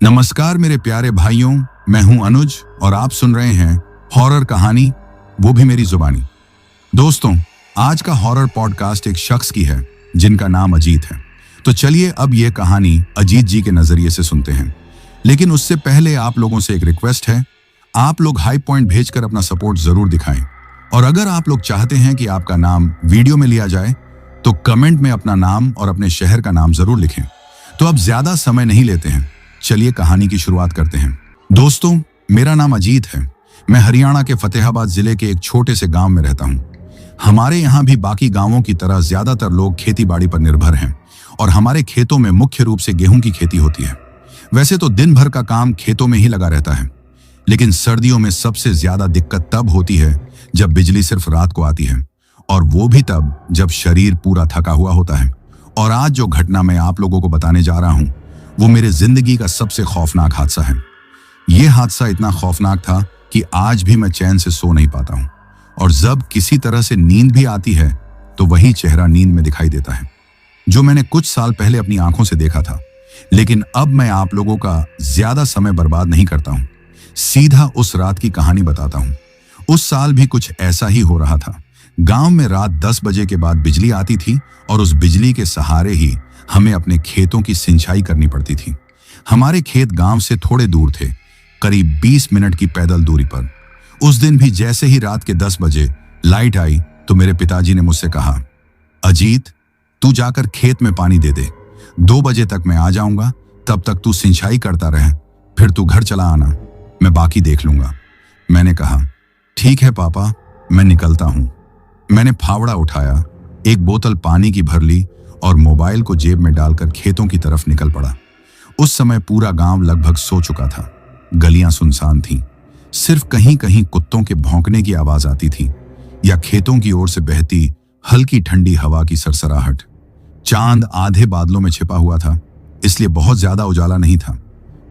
नमस्कार मेरे प्यारे भाइयों, मैं हूं अनुज और आप सुन रहे हैं हॉरर कहानी, वो भी मेरी जुबानी। दोस्तों, आज का हॉरर पॉडकास्ट एक शख्स की है जिनका नाम अजीत है। तो चलिए अब ये कहानी अजीत जी के नजरिए से सुनते हैं। लेकिन उससे पहले आप लोगों से एक रिक्वेस्ट है, आप लोग हाई पॉइंट भेजकर अपना सपोर्ट जरूर दिखाएं। और अगर आप लोग चाहते हैं कि आपका नाम वीडियो में लिया जाए तो कमेंट में अपना नाम और अपने शहर का नाम जरूर लिखें। तो अब ज्यादा समय नहीं लेते हैं, चलिए कहानी की शुरुआत करते हैं। दोस्तों, मेरा नाम अजीत है। मैं हरियाणा के फतेहाबाद जिले के एक छोटे से गांव में रहता हूं। हमारे यहाँ भी बाकी गांवों की तरह ज्यादातर लोग खेतीबाड़ी पर निर्भर हैं और हमारे खेतों में मुख्य रूप से गेहूं की खेती होती है। वैसे तो दिन भर का काम खेतों में ही लगा रहता है, लेकिन सर्दियों में सबसे ज्यादा दिक्कत तब होती है जब बिजली सिर्फ रात को आती है, और वो भी तब जब शरीर पूरा थका हुआ होता है। और आज जो घटना मैं आप लोगों को बताने जा रहा हूं वो मेरे जिंदगी का सबसे खौफनाक हादसा है। यह हादसा इतना खौफनाक था कि आज भी मैं चैन से सो नहीं पाता हूं, और जब किसी तरह से नींद भी आती है तो वही चेहरा नींद में दिखाई देता है जो मैंने कुछ साल पहले अपनी आंखों से देखा था। लेकिन अब मैं आप लोगों का ज्यादा समय बर्बाद नहीं करता हूं, सीधा उस रात की कहानी बताता हूं। उस साल भी कुछ ऐसा ही हो रहा था। गांव में रात 10 बजे के बाद बिजली आती थी और उस बिजली के सहारे ही हमें अपने खेतों की सिंचाई करनी पड़ती थी। हमारे खेत गांव से थोड़े दूर थे, करीब 20 मिनट की पैदल दूरी पर। उस दिन भी जैसे ही रात के 10 बजे लाइट आई तो मेरे पिताजी ने मुझसे कहा, अजीत, तू जाकर खेत में पानी दे दे, 2 बजे तक मैं आ जाऊंगा, तब तक तू सिंचाई करता रह, फिर तू घर चला आना, मैं बाकी देख लूंगा। मैंने कहा, ठीक है पापा, मैं निकलता हूं। मैंने फावड़ा उठाया, एक बोतल पानी की भर ली और मोबाइल को जेब में डालकर खेतों की तरफ निकल पड़ा। उस समय पूरा गांव लगभग सो चुका था। गलियां सुनसान थीं, सिर्फ कहीं कहीं कुत्तों के भौंकने की आवाज आती थी या खेतों की ओर से बहती हल्की ठंडी हवा की सरसराहट। चांद आधे बादलों में छिपा हुआ था, इसलिए बहुत ज्यादा उजाला नहीं था।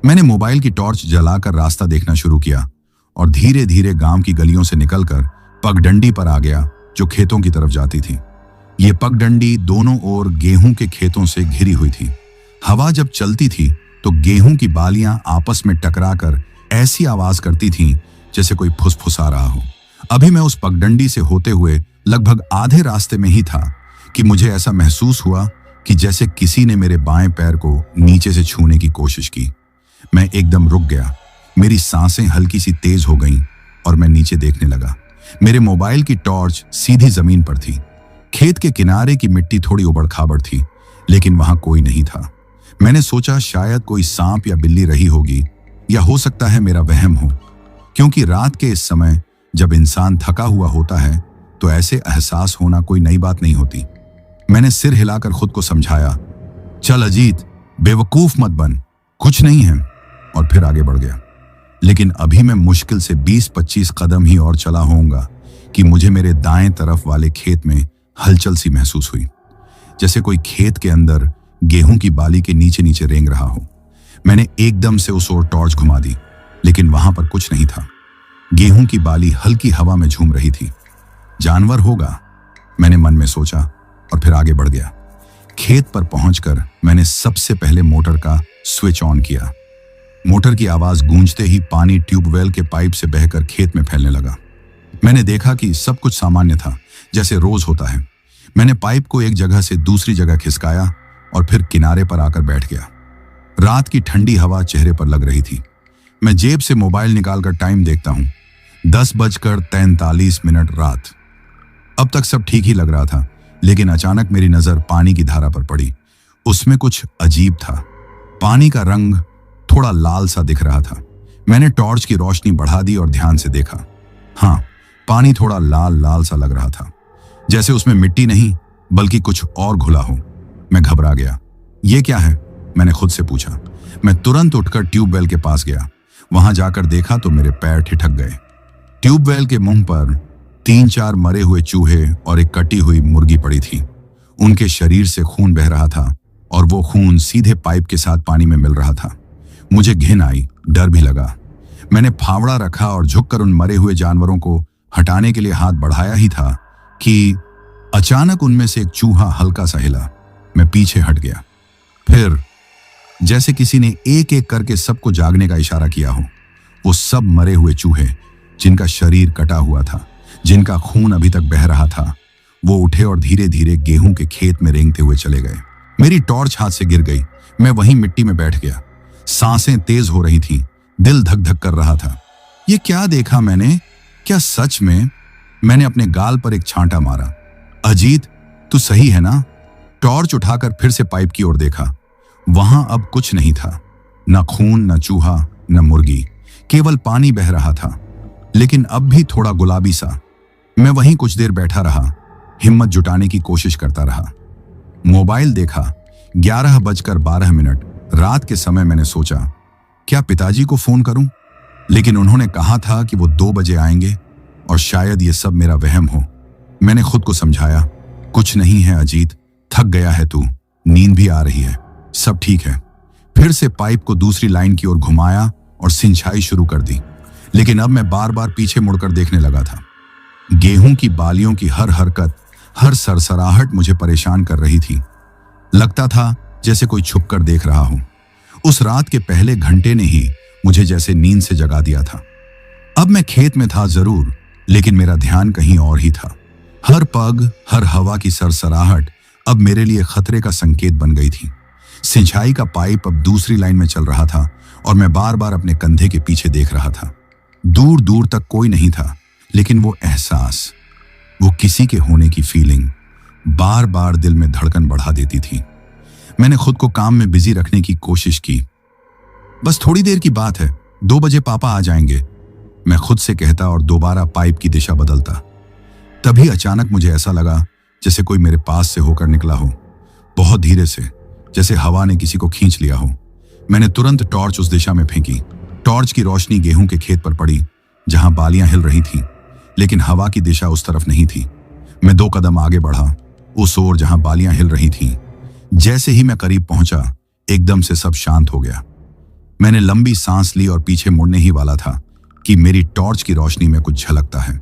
मैंने मोबाइल की टॉर्च जलाकर रास्ता देखना शुरू किया और धीरे धीरे गांव की गलियों से निकलकर पगडंडी पर आ गया जो खेतों की तरफ जाती थी। ये पगडंडी दोनों ओर गेहूं के खेतों से घिरी हुई थी। हवा जब चलती थी तो गेहूं की बालियां आपस में टकराकर ऐसी आवाज करती थीं जैसे कोई फुसफुसा रहा हो। अभी मैं उस पगडंडी से होते हुए लगभग आधे रास्ते में ही था कि मुझे ऐसा महसूस हुआ कि जैसे किसी ने मेरे बाएं पैर को नीचे से छूने की कोशिश की। मैं एकदम रुक गया, मेरी सांसें हल्की सी तेज हो गईं और मैं नीचे देखने लगा। मेरे मोबाइल की टॉर्च सीधी जमीन पर थी। खेत के किनारे की मिट्टी थोड़ी उबड़ खाबड़ थी, लेकिन वहां कोई नहीं था। मैंने सोचा शायद कोई सांप या बिल्ली रही होगी, या हो सकता है मेरा वहम हो, क्योंकि रात के इस समय जब इंसान थका हुआ होता है तो ऐसे एहसास होना कोई नई बात नहीं होती। मैंने सिर हिलाकर खुद को समझाया, चल अजीत, बेवकूफ मत बन, कुछ नहीं है, और फिर आगे बढ़ गया। लेकिन अभी मैं मुश्किल से 20-25 कदम ही और चला होऊंगा कि मुझे मेरे दाएं तरफ वाले खेत में हलचल सी महसूस हुई, जैसे कोई खेत के अंदर गेहूं की बाली के नीचे नीचे रेंग रहा हो। मैंने एकदम से उस ओर टॉर्च घुमा दी, लेकिन वहां पर कुछ नहीं था। गेहूं की बाली हल्की हवा में झूम रही थी। जानवर होगा, मैंने मन में सोचा, और फिर आगे बढ़ गया। खेत पर पहुंचकर मैंने सबसे पहले मोटर का स्विच ऑन किया। मोटर की आवाज गूंजते ही पानी ट्यूबवेल के पाइप से बहकर खेत में फैलने लगा। मैंने देखा कि सब कुछ सामान्य था, जैसे रोज होता है। मैंने पाइप को एक जगह से दूसरी जगह खिसकाया और फिर किनारे पर आकर बैठ गया। रात की ठंडी हवा चेहरे पर लग रही थी। मैं जेब से मोबाइल निकालकर टाइम देखता हूं, 10:43 रात। अब तक सब ठीक ही लग रहा था, लेकिन अचानक मेरी नजर पानी की धारा पर पड़ी। उसमें कुछ अजीब था। पानी का रंग थोड़ा लाल सा दिख रहा था। मैंने टॉर्च की रोशनी बढ़ा दी और ध्यान से देखा। हाँ, पानी थोड़ा लाल लाल सा लग रहा था, जैसे उसमें मिट्टी नहीं बल्कि कुछ और घुला हो। मैं घबरा गया। ये क्या है, मैंने खुद से पूछा। मैं तुरंत उठकर ट्यूबवेल के पास गया। वहां जाकर देखा तो मेरे पैर ठिठक गए। ट्यूबवेल के मुंह पर 3-4 मरे हुए चूहे और एक कटी हुई मुर्गी पड़ी थी। उनके शरीर से खून बह रहा था और वो खून सीधे पाइप के साथ पानी में मिल रहा था। मुझे घिन आई, डर भी लगा। मैंने फावड़ा रखा और झुककर उन मरे हुए जानवरों को हटाने के लिए हाथ बढ़ाया ही था कि अचानक उनमें से एक चूहा हल्का सा हिला। मैं पीछे हट गया। फिर जैसे किसी ने एक एक करके सबको जागने का इशारा किया हो। वो सब मरे हुए चूहे, जिनका शरीर कटा हुआ था, जिनका खून अभी तक बह रहा था, वो उठे और धीरे धीरे गेहूं के खेत में रेंगते हुए चले गए। मेरी टॉर्च हाथ से गिर गई। मैं वहीं मिट्टी में बैठ गया। सांसें तेज हो रही थीं, दिल धक धक कर रहा था। ये क्या देखा मैंने? क्या सच में? मैंने अपने गाल पर एक छांटा मारा। अजीत, तू सही है ना? टॉर्च उठाकर फिर से पाइप की ओर देखा। वहां अब कुछ नहीं था, न खून, न चूहा, न मुर्गी, केवल पानी बह रहा था, लेकिन अब भी थोड़ा गुलाबी सा। मैं वहीं कुछ देर बैठा रहा, हिम्मत जुटाने की कोशिश करता रहा। मोबाइल देखा, 11:12। रात के समय मैंने सोचा, क्या पिताजी को फोन करूं? लेकिन उन्होंने कहा था कि वो 2 बजे आएंगे और शायद ये सब मेरा वहम हो। मैंने खुद को समझाया, कुछ नहीं है अजीत, थक गया है तू, नींद भी आ रही है, सब ठीक है। फिर से पाइप को दूसरी लाइन की ओर घुमाया और सिंचाई शुरू कर दी। लेकिन अब मैं बार बार पीछे मुड़कर देखने लगा था। गेहूं की बालियों की हर हरकत, हर सरसराहट मुझे परेशान कर रही थी। लगता था जैसे कोई छुपकर देख रहा हो। उस रात के पहले घंटे ने ही मुझे जैसे नींद से जगा दिया था। अब मैं खेत में था जरूर, लेकिन मेरा ध्यान कहीं और ही था। हर पग, हर हवा की सरसराहट अब मेरे लिए खतरे का संकेत बन गई थी। सिंचाई का पाइप अब दूसरी लाइन में चल रहा था और मैं बार बार अपने कंधे के पीछे देख रहा था। दूर दूर तक कोई नहीं था, लेकिन वो एहसास, वो किसी के होने की फीलिंग बार बार दिल में धड़कन बढ़ा देती थी। मैंने खुद को काम में बिजी रखने की कोशिश की। बस थोड़ी देर की बात है, 2 बजे पापा आ जाएंगे, मैं खुद से कहता और दोबारा पाइप की दिशा बदलता। तभी अचानक मुझे ऐसा लगा जैसे कोई मेरे पास से होकर निकला हो, बहुत धीरे से, जैसे हवा ने किसी को खींच लिया हो। मैंने तुरंत टॉर्च उस दिशा में फेंकी। टॉर्च की रोशनी गेहूं के खेत पर पड़ी, जहां बालियां हिल रही थीं, लेकिन हवा की दिशा उस तरफ नहीं थी। मैं 2 कदम आगे बढ़ा, उस ओर जहां बालियां हिल रही थीं। जैसे ही मैं करीब पहुंचा, एकदम से सब शांत हो गया। मैंने लंबी सांस ली और पीछे मुड़ने ही वाला था कि मेरी टॉर्च की रोशनी में कुछ झलकता है,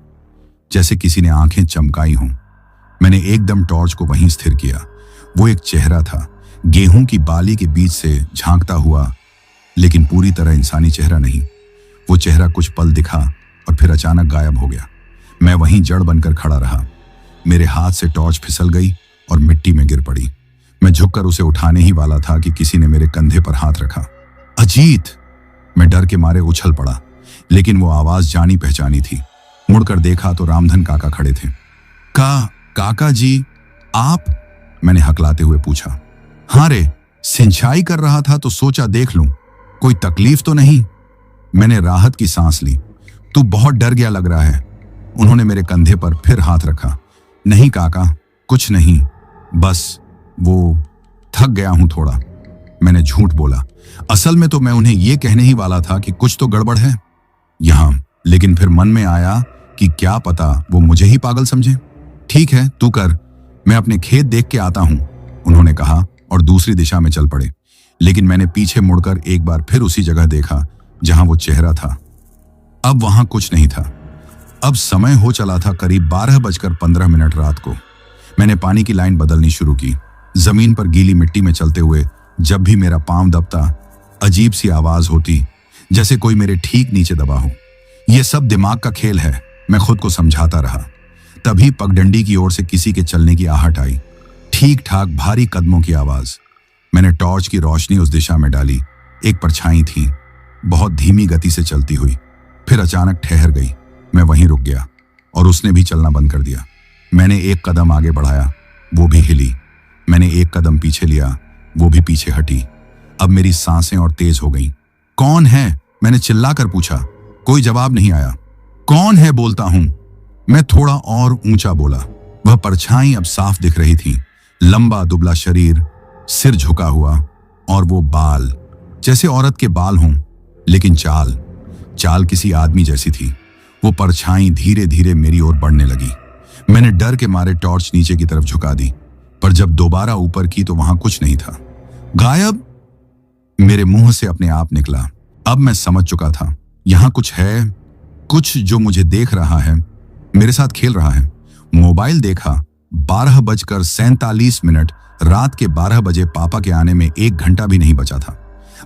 जैसे किसी ने आंखें चमकाई हों। मैंने एकदम टॉर्च को वहीं स्थिर किया। वो एक चेहरा था, गेहूं की बाली के बीच से झांकता हुआ, लेकिन पूरी तरह इंसानी चेहरा नहीं। वो चेहरा कुछ पल दिखा और फिर अचानक गायब हो गया। मैं वहीं जड़ बनकर खड़ा रहा। मेरे हाथ से टॉर्च फिसल गई और मिट्टी में गिर पड़ी। मैं झुककर उसे उठाने ही वाला था कि किसी ने मेरे कंधे पर हाथ रखा। अजीत! मैं डर के मारे उछल पड़ा, लेकिन वो आवाज जानी पहचानी थी। मुड़कर देखा तो रामधन काका खड़े थे। काका जी, आप? मैंने हकलाते हुए पूछा। हाँ रे, सिंचाई कर रहा था तो सोचा देख लूं, कोई तकलीफ तो नहीं। मैंने राहत की सांस ली। तू बहुत डर गया लग रहा है। उन्होंने मेरे कंधे पर फिर हाथ रखा। नहीं काका, कुछ नहीं, बस वो थक गया हूं थोड़ा। मैंने झूठ बोला। असल में तो मैं उन्हें यह कहने ही वाला था कि कुछ तो गड़बड़ है यहां, लेकिन फिर मन में आया कि क्या पता वो मुझे ही पागल समझे। ठीक है, तू कर, मैं अपने खेत देख के आता हूं, उन्होंने कहा और दूसरी दिशा में चल पड़े। लेकिन मैंने पीछे मुड़कर एक बार फिर उसी जगह देखा जहां वो चेहरा था। अब वहां कुछ नहीं था। अब समय हो चला था करीब 12:15 रात को। मैंने पानी की लाइन बदलनी शुरू की। जमीन पर गीली मिट्टी में चलते हुए जब भी मेरा पांव दबता, अजीब सी आवाज होती, जैसे कोई मेरे ठीक नीचे दबा हो। यह सब दिमाग का खेल है, मैं खुद को समझाता रहा। तभी पगडंडी की ओर से किसी के चलने की आहट आई, ठीक ठाक भारी कदमों की आवाज। मैंने टॉर्च की रोशनी उस दिशा में डाली। एक परछाई थी, बहुत धीमी गति से चलती हुई, फिर अचानक ठहर गई। मैं वहीं रुक गया और उसने भी चलना बंद कर दिया। मैंने एक कदम आगे बढ़ाया, वो भी हिली। मैंने एक कदम पीछे लिया, वो भी पीछे हटी। अब मेरी सांसें और तेज हो गईं। कौन है? मैंने चिल्लाकर पूछा। कोई जवाब नहीं आया। कौन है बोलता हूं, मैं थोड़ा और ऊंचा बोला। वह परछाई अब साफ दिख रही थी, लंबा दुबला शरीर, सिर झुका हुआ, और वो बाल जैसे औरत के बाल हों, लेकिन चाल किसी आदमी जैसी थी। वो परछाई धीरे धीरे मेरी ओर बढ़ने लगी। मैंने डर के मारे टॉर्च नीचे की तरफ झुका दी, पर जब दोबारा ऊपर की तो वहां कुछ नहीं था। गायब! मेरे मुंह से अपने आप निकला। अब मैं समझ चुका था, यहां कुछ है, कुछ जो मुझे देख रहा है, मेरे साथ खेल रहा है। मोबाइल देखा, 12:47। रात के 12 बजे पापा के आने में 1 घंटा भी नहीं बचा था।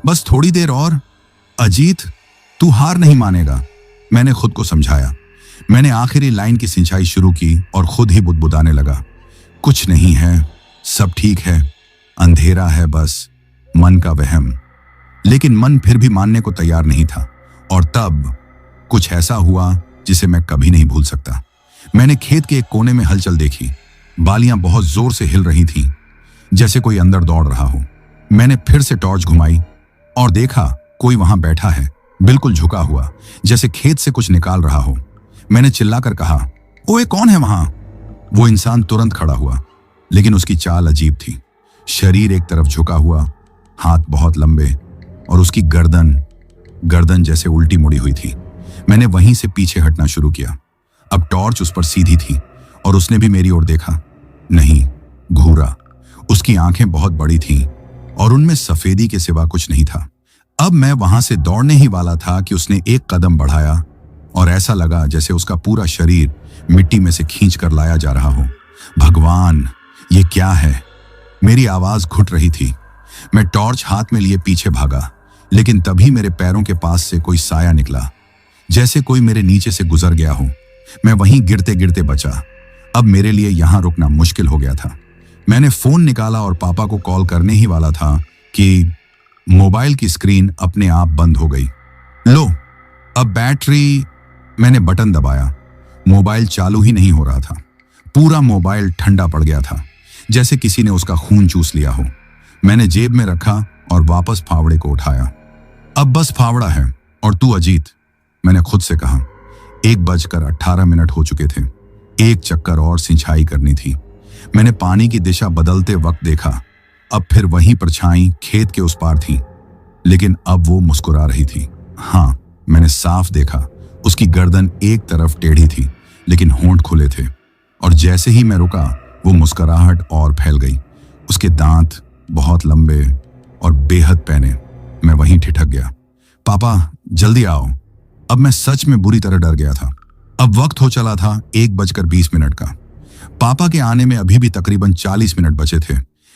बस थोड़ी देर और। अजीत, तू हार नहीं मानेगा, मैंने खुद को समझाया। मैंने आखिरी लाइन की सिंचाई शुरू की और खुद ही बुदबुदाने लगा। कुछ नहीं है, सब ठीक है, अंधेरा है बस, मन का वहम। लेकिन मन फिर भी मानने को तैयार नहीं था। और तब कुछ ऐसा हुआ जिसे मैं कभी नहीं भूल सकता। मैंने खेत के एक कोने में हलचल देखी। बालियां बहुत जोर से हिल रही थीं, जैसे कोई अंदर दौड़ रहा हो। मैंने फिर से टॉर्च घुमाई और देखा कोई वहां बैठा है, बिल्कुल झुका हुआ, जैसे खेत से कुछ निकाल रहा हो। मैंने चिल्लाकर कहा, ओए कौन है वहां? वो इंसान तुरंत खड़ा हुआ, लेकिन उसकी चाल अजीब थी। शरीर एक तरफ झुका हुआ, हाथ बहुत लंबे, और उसकी गर्दन जैसे उल्टी मुड़ी हुई थी। मैंने वहीं से पीछे हटना शुरू किया। अब टॉर्च उस पर सीधी थी और उसने भी मेरी ओर देखा। नहीं, घूरा। उसकी आंखें बहुत बड़ी थीं और उनमें सफेदी के सिवा कुछ नहीं था। अब मैं वहां से दौड़ने ही वाला था कि उसने एक कदम बढ़ाया और ऐसा लगा जैसे उसका पूरा शरीर मिट्टी में से खींच कर लाया जा रहा हो। भगवान, ये क्या है? मेरी आवाज घुट रही थी। मैं टॉर्च हाथ में लिए पीछे भागा, लेकिन तभी मेरे पैरों के पास से कोई साया निकला, जैसे कोई मेरे नीचे से गुजर गया हो। मैं वहीं गिरते गिरते बचा। अब मेरे लिए यहां रुकना मुश्किल हो गया था। मैंने फोन निकाला और पापा को कॉल करने ही वाला था कि मोबाइल की स्क्रीन अपने आप बंद हो गई। लो, अब बैटरी। मैंने बटन दबाया। मोबाइल चालू ही नहीं हो रहा था। पूरा मोबाइल ठंडा पड़ गया था, जैसे किसी ने उसका खून चूस लिया हो। मैंने जेब में रखा और वापस फावड़े को उठाया। अब बस फावड़ा है और तू अजीत, मैंने खुद से कहा। 1:18 हो चुके थे। एक चक्कर और सिंचाई करनी थी। मैंने पानी की दिशा बदलते वक्त देखा। अब फिर वही परछाई खेत के उस पार थी, लेकिन अब वो मुस्कुरा रही थी। हाँ, मैंने साफ देखा। उसकी गर्दन एक तरफ टेढ़ी थी, लेकिन होंठ खुले थे। और जैसे ही मैं रुका, वो मुस्कुराहट और फैल गई। उसके दांत बहुत लंबे और बेहद पैने। मैं वहीं ठिठक गया। पापा, जल्दी आओ। अब मैं सच में बुरी तरह डर गया था। अब वक्त हो चला था 1:20 का। पापा के आने में अभी भी तकरीबन 40 मिनट बचे थे,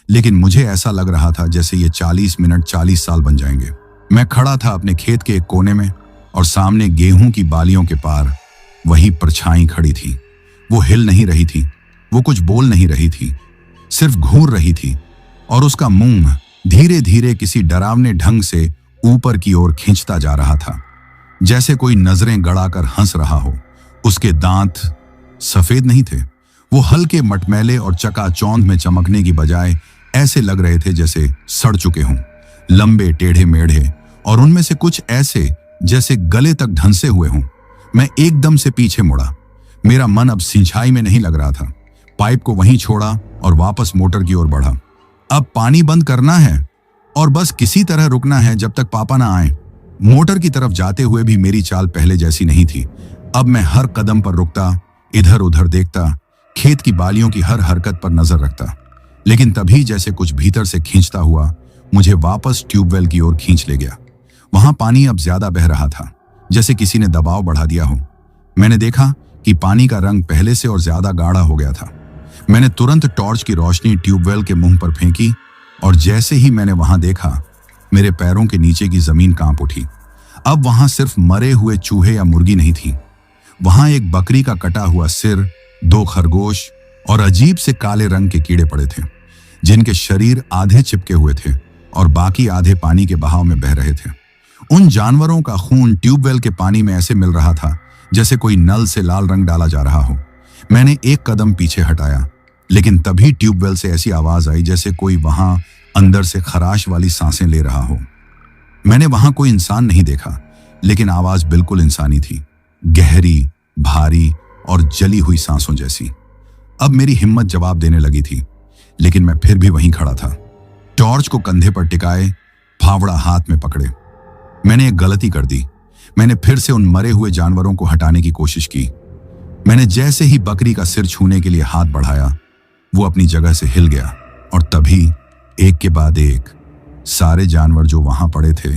लेकिन मुझे ऐसा लग रहा था जैसे ये 40 मिनट 40 साल बन जाएंगे। मैं खड़ा था अपने खेत के एक कोने में और सामने गेहूं की बालियों के पार वही परछाई खड़ी थी। वो हिल नहीं रही थी, वो कुछ बोल नहीं रही थी, सिर्फ घूर रही थी। और उसका मुंह धीरे धीरे किसी डरावने ढंग से ऊपर की ओर खींचता जा रहा था, जैसे कोई नजरें गड़ाकर हंस रहा हो। उसके दांत सफेद नहीं थे, वो हल्के मटमैले और चकाचौंध में चमकने की बजाय ऐसे लग रहे थे जैसे सड़ चुके हों। लंबे टेढ़े मेढ़े, और उनमें से कुछ ऐसे जैसे गले तक ढंसे हुए हों। मैं एकदम से पीछे मुड़ा। मेरा मन अब सिंचाई में नहीं लग रहा था। पाइप को वहीं छोड़ा और वापस मोटर की ओर बढ़ा। अब पानी बंद करना है और बस किसी तरह रुकना है जब तक पापा ना आए। मोटर की तरफ जाते हुए भी मेरी चाल पहले जैसी नहीं थी। अब मैं हर कदम पर रुकता, इधर उधर देखता, खेत की बालियों की हर हरकत पर नजर रखता। लेकिन तभी जैसे कुछ भीतर से खींचता हुआ मुझे वापस ट्यूबवेल की ओर खींच ले गया। वहां पानी अब ज्यादा बह रहा था, जैसे किसी ने दबाव बढ़ा दिया हो। मैंने देखा कि पानी का रंग पहले से और ज्यादा गाढ़ा हो गया था। मैंने तुरंत टॉर्च की रोशनी ट्यूबवेल के मुंह पर फेंकी और जैसे ही मैंने वहां देखा, मेरे पैरों के नीचे की जमीन कांप उठी। अब वहां सिर्फ मरे हुए चूहे या मुर्गी नहीं थी। वहां एक बकरी का कटा हुआ सिर, 2 खरगोश और अजीब से काले रंग के कीड़े पड़े थे, जिनके शरीर आधे चिपके हुए थे और बाकी आधे पानी के बहाव में बह रहे थे। उन जानवरों का खून ट्यूबवेल के पानी में ऐसे मिल रहा था जैसे कोई नल से लाल रंग डाला जा रहा हो। मैंने एक कदम पीछे हटाया, लेकिन तभी ट्यूबवेल से ऐसी आवाज आई जैसे कोई वहां अंदर से खराश वाली सांसें ले रहा हो। मैंने वहां कोई इंसान नहीं देखा, लेकिन आवाज बिल्कुल इंसानी थी, गहरी, भारी और जली हुई सांसों जैसी। अब मेरी हिम्मत जवाब देने लगी थी, लेकिन मैं फिर भी वहीं खड़ा था, टॉर्च को कंधे पर टिकाए, फावड़ा हाथ में पकड़े। मैंने एक गलती कर दी। मैंने फिर से उन मरे हुए जानवरों को हटाने की कोशिश की। मैंने जैसे ही बकरी का सिर छूने के लिए हाथ बढ़ाया, वो अपनी जगह से हिल गया और तभी एक के बाद एक सारे जानवर जो वहां पड़े थे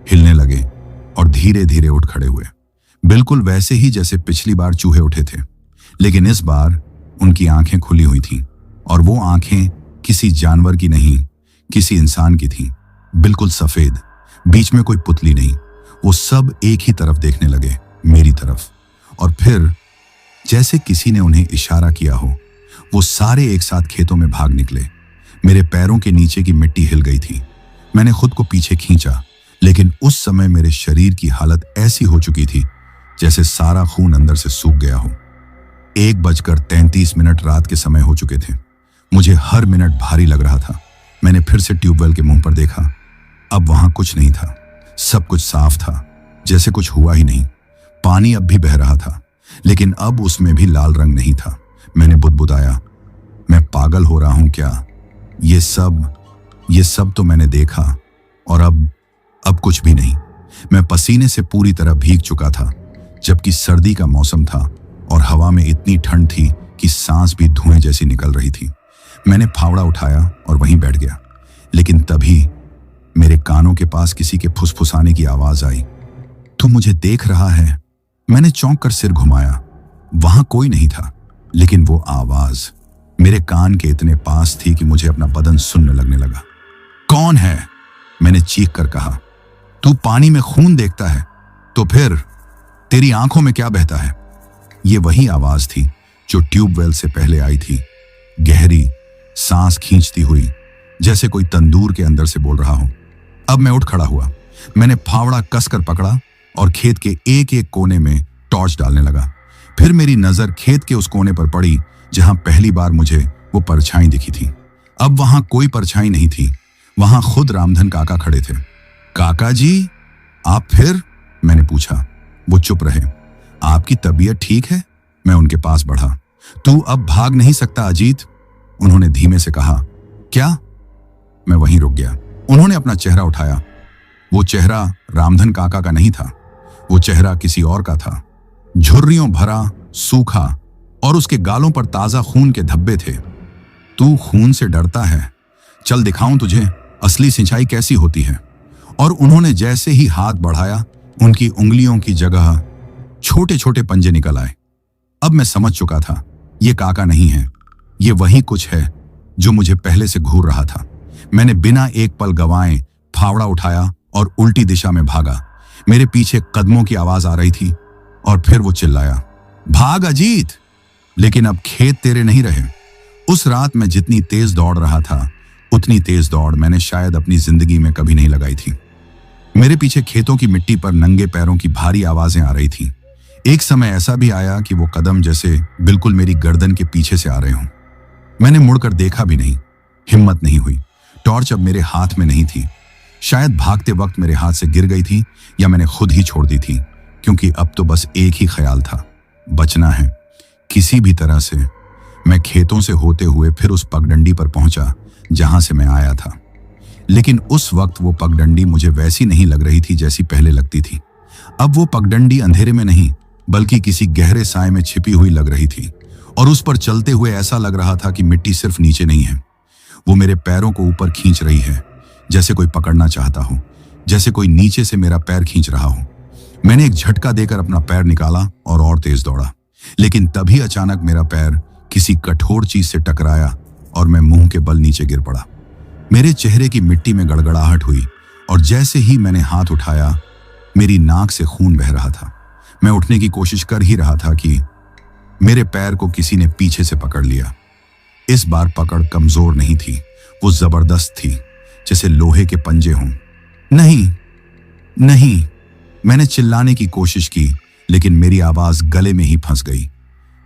हिलने लगे और धीरे धीरे उठ खड़े हुए, बिल्कुल वैसे ही जैसे पिछली बार चूहे उठे थे। लेकिन इस बार उनकी आंखें खुली हुई थीं और वो आंखें किसी जानवर की नहीं, किसी इंसान की थीं, बिल्कुल सफेद, बीच में कोई पुतली नहीं। वो सब एक ही तरफ देखने लगे, मेरी तरफ। और फिर जैसे किसी ने उन्हें इशारा किया हो, वो सारे एक साथ खेतों में भाग निकले। मेरे पैरों के नीचे की मिट्टी हिल गई थी। मैंने खुद को पीछे खींचा, लेकिन उस समय मेरे शरीर की हालत ऐसी हो चुकी थी जैसे सारा खून अंदर से सूख गया हो। 1:33 रात के समय हो चुके थे। मुझे हर मिनट भारी लग रहा था। मैंने फिर से ट्यूबवेल के मुंह पर देखा। अब वहां कुछ नहीं था। सब कुछ साफ था, जैसे कुछ हुआ ही नहीं। पानी अब भी बह रहा था, लेकिन अब उसमें भी लाल रंग नहीं था। मैंने बुदबुदाया, मैं पागल हो रहा हूं क्या? ये सब तो मैंने देखा, और अब कुछ भी नहीं। मैं पसीने से पूरी तरह भीग चुका था, जबकि सर्दी का मौसम था और हवा में इतनी ठंड थी कि सांस भी धुएं जैसी निकल रही थी। मैंने फावड़ा उठाया और वहीं बैठ गया, लेकिन तभी मेरे कानों के पास किसी के फुसफुसाने की आवाज आई। तू मुझे देख रहा है? मैंने चौंक कर सिर घुमाया। वहां कोई नहीं था, लेकिन वो आवाज मेरे कान के इतने पास थी कि मुझे अपना बदन सुन्न लगने लगा। कौन है? मैंने चीख कर कहा। तू पानी में खून देखता है, तो फिर तेरी आंखों में क्या बहता है? ये वही आवाज थी जो ट्यूबवेल से पहले आई थी, गहरी, सांस खींचती हुई, जैसे कोई तंदूर के अंदर से बोल रहा हो। अब मैं उठ खड़ा हुआ। मैंने फावड़ा कसकर पकड़ा और खेत के एक एक कोने में टॉर्च डालने लगा। फिर मेरी नजर खेत के उस कोने पर पड़ी जहां पहली बार मुझे वो परछाई दिखी थी। अब वहां कोई परछाई नहीं थी, वहां खुद रामधन काका खड़े थे। काका जी, आप फिर? मैंने पूछा। वो चुप रहे। आपकी तबीयत ठीक है? मैं उनके पास बढ़ा। तू अब भाग नहीं सकता अजीत, उन्होंने धीमे से कहा। क्या? मैं वहीं रुक गया। उन्होंने अपना चेहरा उठाया। वो चेहरा रामधन काका का नहीं था, वो चेहरा किसी और का था। झुर्रियों भरा, सूखा, और उसके गालों पर ताजा खून के धब्बे थे। तू खून से डरता है? चल दिखाऊं तुझे असली सिंचाई कैसी होती है। और उन्होंने जैसे ही हाथ बढ़ाया, उनकी उंगलियों की जगह छोटे छोटे पंजे निकल आए। अब मैं समझ चुका था, ये काका नहीं है, ये वही कुछ है जो मुझे पहले से घूर रहा था। मैंने बिना एक पल गंवाए फावड़ा उठाया और उल्टी दिशा में भागा। मेरे पीछे कदमों की आवाज आ रही थी और फिर वो चिल्लाया, भाग अजीत! लेकिन अब खेत तेरे नहीं रहे। उस रात मैं जितनी तेज दौड़ रहा था, उतनी तेज दौड़ मैंने शायद अपनी जिंदगी में कभी नहीं लगाई थी। मेरे पीछे खेतों की मिट्टी पर नंगे पैरों की भारी आवाजें आ रही थीं। एक समय ऐसा भी आया कि वो कदम जैसे बिल्कुल मेरी गर्दन के पीछे से आ रहे हों। मैंने मुड़कर देखा भी नहीं, हिम्मत नहीं हुई। टॉर्च अब मेरे हाथ में नहीं थी। शायद भागते वक्त मेरे हाथ से गिर गई थी, या मैंने खुद ही छोड़ दी थी, क्योंकि अब तो बस एक ही ख्याल था, बचना है किसी भी तरह से। मैं खेतों से होते हुए फिर उस पगडंडी पर पहुंचा जहां से मैं आया था। लेकिन उस वक्त वो पगडंडी मुझे वैसी नहीं लग रही थी जैसी पहले लगती थी। अब वो पगडंडी अंधेरे में नहीं, बल्कि किसी गहरे साए में छिपी हुई लग रही थी, और उस पर चलते हुए ऐसा लग रहा था कि मिट्टी सिर्फ नीचे नहीं है, वो मेरे पैरों को ऊपर खींच रही है, जैसे कोई पकड़ना चाहता हो, जैसे कोई नीचे से मेरा पैर खींच रहा हो। मैंने एक झटका देकर अपना पैर निकाला और तेज दौड़ा, लेकिन तभी अचानक मेरा पैर किसी कठोर चीज से टकराया और मैं मुंह के बल नीचे गिर पड़ा। मेरे चेहरे की मिट्टी में गड़गड़ाहट हुई, और जैसे ही मैंने हाथ उठाया, मेरी नाक से खून बह रहा था। मैं उठने की कोशिश कर ही रहा था कि मेरे पैर को किसी ने पीछे से पकड़ लिया। इस बार पकड़ कमजोर नहीं थी, वो जबरदस्त थी, जैसे लोहे के पंजे हों। नहीं, नहीं, मैंने चिल्लाने की कोशिश की, लेकिन मेरी आवाज गले में ही फंस गई।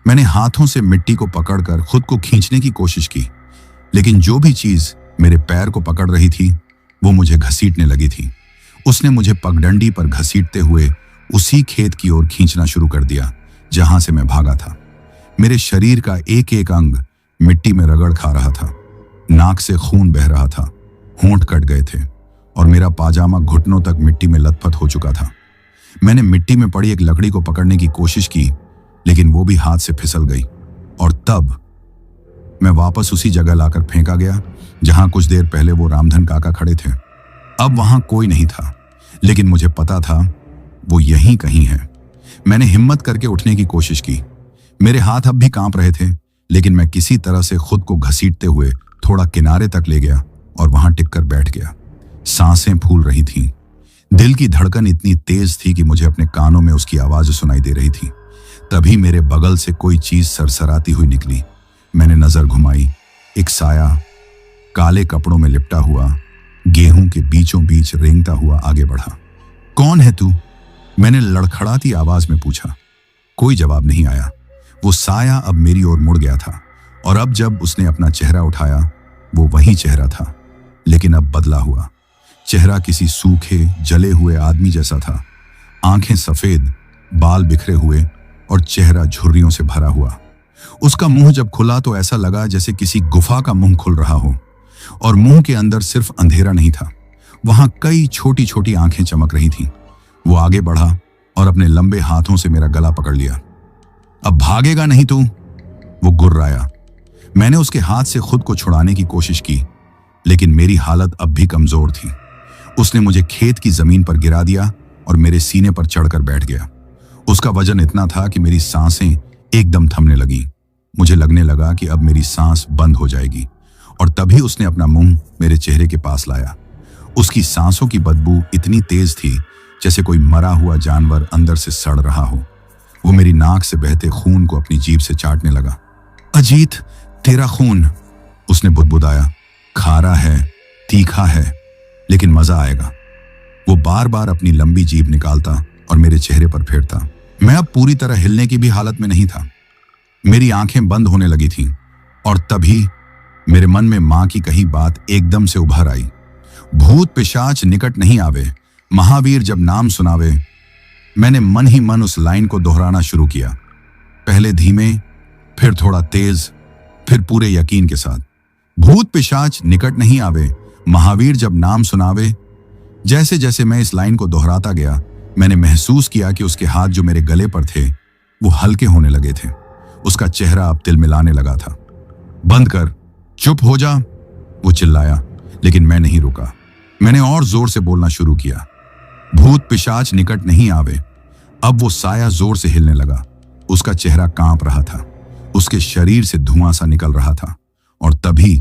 मैंने हाथों से मिट्टी को पकड़कर खुद को खींचने की कोशिश की, लेकिन जो भी चीज मेरे पैर को पकड़ रही थी, वो मुझे घसीटने लगी थी। उसने मुझे पगडंडी पर घसीटते हुए उसी खेत की ओर खींचना शुरू कर दिया जहां से मैं भागा था। मेरे शरीर का एक एक अंग मिट्टी में रगड़ खा रहा था। नाक से खून बह रहा था, होंठ कट गए थे, और मेरा पाजामा घुटनों तक मिट्टी में लथपथ हो चुका था। मैंने मिट्टी में पड़ी एक लकड़ी को पकड़ने की कोशिश की, लेकिन वो भी हाथ से फिसल गई, और तब मैं वापस उसी जगह लाकर फेंका गया जहां कुछ देर पहले वो रामधन काका खड़े थे। अब वहां कोई नहीं था, लेकिन मुझे पता था वो यहीं कहीं है। मैंने हिम्मत करके उठने की कोशिश की। मेरे हाथ अब भी कांप रहे थे, लेकिन मैं किसी तरह से खुद को घसीटते हुए थोड़ा किनारे तक ले गया और वहां टिककर बैठ गया। सांसें फूल रही थीं। दिल की धड़कन इतनी तेज थी कि मुझे अपने कानों में उसकी आवाज सुनाई दे रही थी। तभी मेरे बगल से कोई चीज सरसराती हुई निकली। मैंने नजर घुमाई। एक साया काले कपड़ों में लिपटा हुआ गेहूं के बीचों बीच रेंगता हुआ आगे बढ़ा। कौन है तू? मैंने लड़खड़ाती आवाज में पूछा। कोई जवाब नहीं आया। वो साया अब मेरी ओर मुड़ गया था और अब जब उसने अपना चेहरा उठाया वो वही चेहरा था, लेकिन अब बदला हुआ। चेहरा किसी सूखे जले हुए आदमी जैसा था। आंखें सफेद, बाल बिखरे हुए और चेहरा झुर्रियों से भरा हुआ। उसका मुंह जब खुला तो ऐसा लगा जैसे किसी गुफा का मुंह खुल रहा हो और मुंह के अंदर सिर्फ अंधेरा नहीं था, वहां कई छोटी छोटी आंखें चमक रही थीं। वो आगे बढ़ा और अपने लंबे हाथों से मेरा गला पकड़ लिया। अब भागेगा नहीं तू? वो गुर्राया। मैंने उसके हाथ से खुद को छुड़ाने की कोशिश की, लेकिन मेरी हालत अब भी कमजोर थी। उसने मुझे खेत की जमीन पर गिरा दिया और मेरे सीने पर चढ़कर बैठ गया। उसका वजन इतना था कि मेरी सांसें एकदम थमने लगी। मुझे लगने लगा कि अब मेरी सांस बंद हो जाएगी और तभी उसने अपना मुंह मेरे चेहरे के पास लाया। उसकी सांसों की बदबू इतनी तेज थी जैसे कोई मरा हुआ जानवर अंदर से सड़ रहा हो। वो मेरी नाक से बहते खून को अपनी जीभ से चाटने लगा। अजीत, तेरा खून, उसने बुदबुदाया। खारा है, तीखा है, लेकिन मजा आएगा। वो बार बार अपनी लंबी जीभ निकालता और मेरे चेहरे पर फेरता। मैं अब पूरी तरह हिलने की भी हालत में नहीं था। मेरी आंखें बंद होने लगी थीं और तभी मेरे मन में मां की कही बात एकदम से उभर आई। भूत पिशाच निकट नहीं आवे, महावीर जब नाम सुनावे। मैंने मन ही मन उस लाइन को दोहराना शुरू किया, पहले धीमे, फिर थोड़ा तेज, फिर पूरे यकीन के साथ। भूत पिशाच निकट नहीं आवे, महावीर जब नाम सुनावे। जैसे जैसे मैं इस लाइन को दोहराता गया मैंने महसूस किया कि उसके हाथ जो मेरे गले पर थे वो हल्के होने लगे थे। उसका चेहरा अब तिलमिलाने लगा था। बंद कर, चुप हो जा, वो चिल्लाया, लेकिन मैं नहीं रुका। मैंने और जोर से बोलना शुरू किया, भूत पिशाच निकट नहीं आवे। अब वो साया जोर से हिलने लगा। उसका चेहरा कांप रहा था, उसके शरीर से धुआं सा निकल रहा था और तभी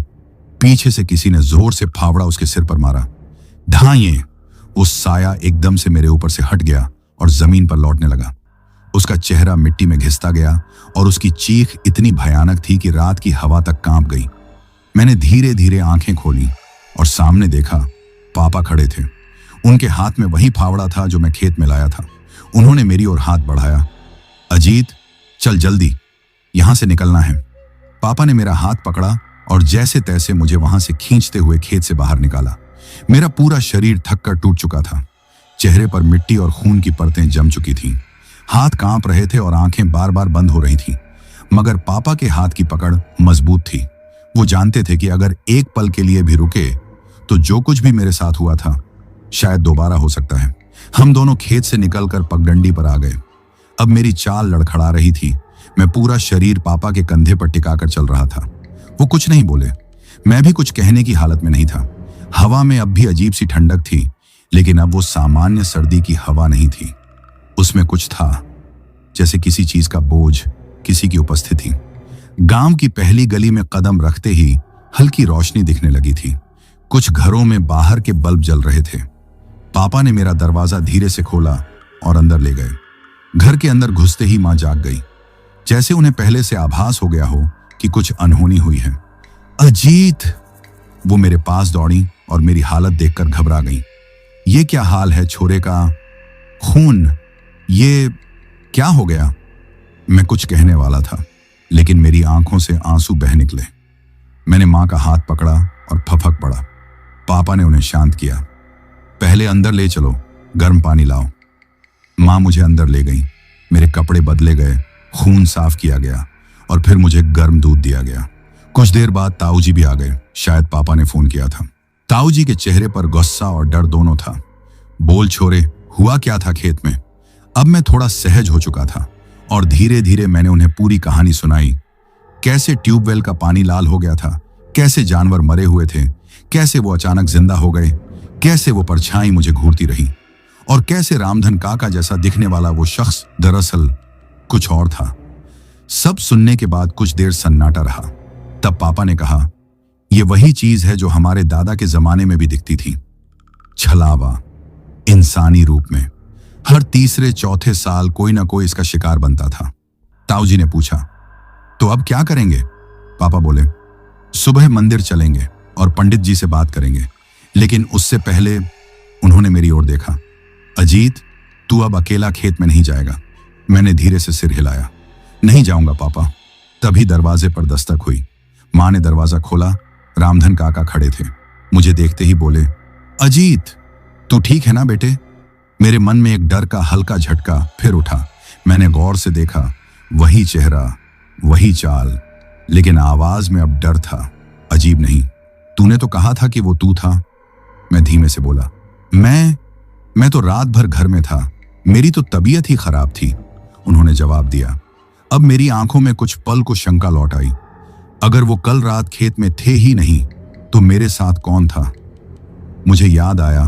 पीछे से किसी ने जोर से फावड़ा उसके सिर पर मारा। ढाइए! उस साया एकदम से मेरे ऊपर से हट गया और जमीन पर लौटने लगा। उसका चेहरा मिट्टी में घिसता गया और उसकी चीख इतनी भयानक थी कि रात की हवा तक कांप गई। मैंने धीरे धीरे आंखें खोली और सामने देखा, पापा खड़े थे। उनके हाथ में वही फावड़ा था जो मैं खेत में लाया था। उन्होंने मेरी ओर हाथ बढ़ाया। अजीत, चल जल्दी, यहां से निकलना है। पापा ने मेरा हाथ पकड़ा और जैसे तैसे मुझे वहां से खींचते हुए खेत से बाहर निकाला। मेरा पूरा शरीर थक कर टूट चुका था। चेहरे पर मिट्टी और खून की परतें जम चुकी थीं। हाथ कांप रहे थे और आंखें बार बार बंद हो रही थीं। मगर पापा के हाथ की पकड़ मजबूत थी। वो जानते थे कि अगर एक पल के लिए भी रुके तो जो कुछ भी मेरे साथ हुआ था शायद दोबारा हो सकता है। हम दोनों खेत से निकलकर पगडंडी पर आ गए। अब मेरी चाल लड़खड़ा रही थी। मैं पूरा शरीर पापा के कंधे पर टिकाकर चल रहा था। वो कुछ नहीं बोले, मैं भी कुछ कहने की हालत में नहीं था। हवा में अब भी अजीब सी ठंडक थी, लेकिन अब वो सामान्य सर्दी की हवा नहीं थी। उसमें कुछ था, जैसे किसी चीज का बोझ, किसी की उपस्थिति। गांव की पहली गली में कदम रखते ही हल्की रोशनी दिखने लगी थी। कुछ घरों में बाहर के बल्ब जल रहे थे। पापा ने मेरा दरवाजा धीरे से खोला और अंदर ले गए। घर के अंदर घुसते ही मां जाग गई, जैसे उन्हें पहले से आभास हो गया हो कि कुछ अनहोनी हुई है। अजीत! वो मेरे पास दौड़ी और मेरी हालत देखकर घबरा गई। ये क्या हाल है छोरे का? खून, ये क्या हो गया? मैं कुछ कहने वाला था, लेकिन मेरी आंखों से आंसू बह निकले। मैंने मां का हाथ पकड़ा और फपक पड़ा। पापा ने उन्हें शांत किया। पहले अंदर ले चलो, गर्म पानी लाओ। मां मुझे अंदर ले गई। मेरे कपड़े बदले गए, खून साफ किया गया और फिर मुझे गर्म दूध दिया गया। कुछ देर बाद ताऊ जी भी आ गए। शायद पापा ने फोन किया था। ताऊ जी के चेहरे पर गुस्सा और डर दोनों था। बोल छोरे, हुआ क्या था खेत में? अब मैं थोड़ा सहज हो चुका था और धीरे धीरे मैंने उन्हें पूरी कहानी सुनाई। कैसे ट्यूबवेल का पानी लाल हो गया था, कैसे जानवर मरे हुए थे, कैसे वो अचानक जिंदा हो गए, कैसे वो परछाई मुझे घूरती रही और कैसे रामधन काका जैसा दिखने वाला वो शख्स दरअसल कुछ और था। सब सुनने के बाद कुछ देर सन्नाटा रहा। तब पापा ने कहा, ये वही चीज है जो हमारे दादा के जमाने में भी दिखती थी, छलावा। इंसानी रूप में। हर तीसरे चौथे साल कोई ना कोई इसका शिकार बनता था। ताऊ जी ने पूछा, तो अब क्या करेंगे? पापा बोले, सुबह मंदिर चलेंगे और पंडित जी से बात करेंगे। लेकिन उससे पहले उन्होंने मेरी ओर देखा। अजीत, तू अब अकेला खेत में नहीं जाएगा। मैंने धीरे से सिर हिलाया। नहीं जाऊंगा पापा। तभी दरवाजे पर दस्तक हुई। मां ने दरवाजा खोला। रामधन काका खड़े थे। मुझे देखते ही बोले, अजीत, तू ठीक है ना बेटे? मेरे मन में एक डर का हल्का झटका फिर उठा। मैंने गौर से देखा, वही चेहरा, वही चाल, लेकिन आवाज में अब डर था। अजीब नहीं, तूने तो कहा था कि वो तू था। मैं धीमे से बोला, मैं तो रात भर घर में था। मेरी तो तबीयत ही खराब थी। उन्होंने जवाब दिया। अब मेरी आंखों में कुछ पल को शंका लौट आई। अगर वो कल रात खेत में थे ही नहीं तो मेरे साथ कौन था? मुझे याद आया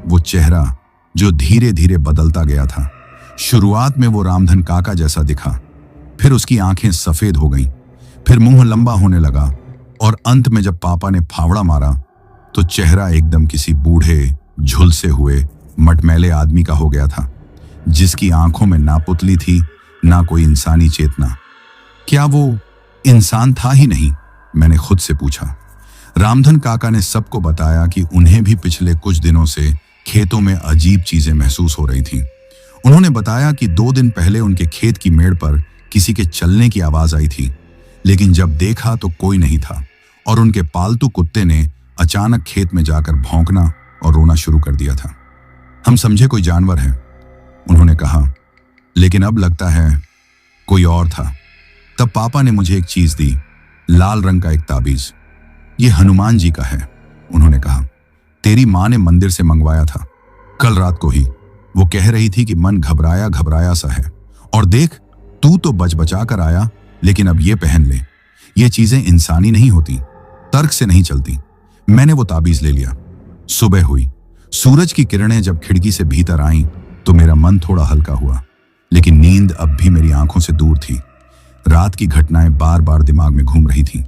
वो चेहरा जो धीरे धीरे बदलता गया था। शुरुआत में वो रामधन काका जैसा दिखा, फिर उसकी आंखें सफेद हो गईं, फिर मुंह लंबा होने लगा और अंत में जब पापा ने फावड़ा मारा तो चेहरा एकदम किसी बूढ़े, झुलसे हुए, मटमैले आदमी का हो गया था, जिसकी आंखों में ना पुतली थी ना कोई इंसानी चेतना। क्या वो इंसान था ही नहीं? मैंने खुद से पूछा। रामधन काका ने सबको बताया कि उन्हें भी पिछले कुछ दिनों से खेतों में अजीब चीजें महसूस हो रही थीं। उन्होंने बताया कि 2 दिन पहले उनके खेत की मेड़ पर किसी के चलने की आवाज आई थी, लेकिन जब देखा तो कोई नहीं था और उनके पालतू कुत्ते ने अचानक खेत में जाकर भौंकना और रोना शुरू कर दिया था। हम समझे कोई जानवर है, उन्होंने कहा, लेकिन अब लगता है कोई और था। तब पापा ने मुझे एक चीज दी, लाल रंग का एक ताबीज। ये हनुमान जी का है, उन्होंने कहा। तेरी मां ने मंदिर से मंगवाया था कल रात को ही। वो कह रही थी कि मन घबराया घबराया सा है, और देख, तू तो बच बचा कर आया, लेकिन अब ये पहन ले। ये चीजें इंसानी नहीं होती, तर्क से नहीं चलती। मैंने वो ताबीज ले लिया। सुबह हुई। सूरज की किरणें जब खिड़की से भीतर आईं तो मेरा मन थोड़ा हल्का हुआ, लेकिन नींद अब भी मेरी आंखों से दूर थी। रात की घटनाएं बार बार दिमाग में घूम रही थीं।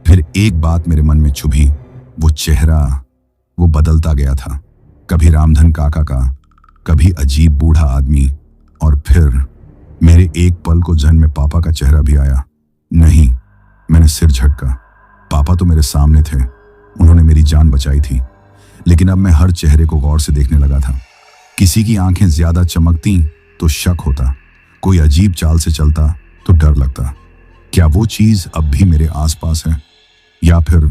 फिर एक बात मेरे मन में चुभी, वो चेहरा, वो बदलता गया था। कभी रामधन काका का, कभी अजीब बूढ़ा आदमी, और फिर मेरे एक पल को जहन में पापा का चेहरा भी आया। नहीं, मैंने सिर झटका। पापा तो मेरे सामने थे, उन्होंने मेरी जान बचाई थी, लेकिन अब मैं हर चेहरे को गौर से देखने लगा था। किसी की आंखें ज्यादा चमकती तो शक होता, कोई अजीब चाल से चलता तो डर लगता। क्या वो चीज अब भी मेरे आसपास है, या फिर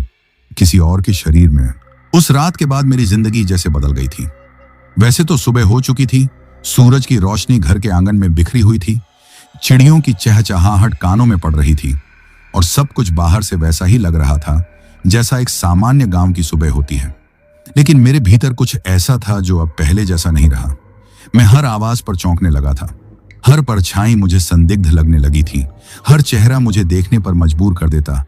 किसी और के शरीर में? उस रात के बाद मेरी जिंदगी जैसे बदल गई थी। वैसे तो सुबह हो चुकी थी, सूरज की रोशनी घर के आंगन में बिखरी हुई थी, चिड़ियों की चहचहाहट कानों में पड़ रही थी, और सब कुछ बाहर से वैसा ही लग रहा था जैसा एक सामान्य गांव की सुबह होती है। लेकिन मेरे भीतर कुछ ऐसा था जो अब पहले जैसा नहीं रहा। मैं हर आवाज पर चौंकने लगा था। हर परछाई मुझे संदिग्ध लगने लगी थी। हर चेहरा मुझे देखने पर मजबूर कर देता।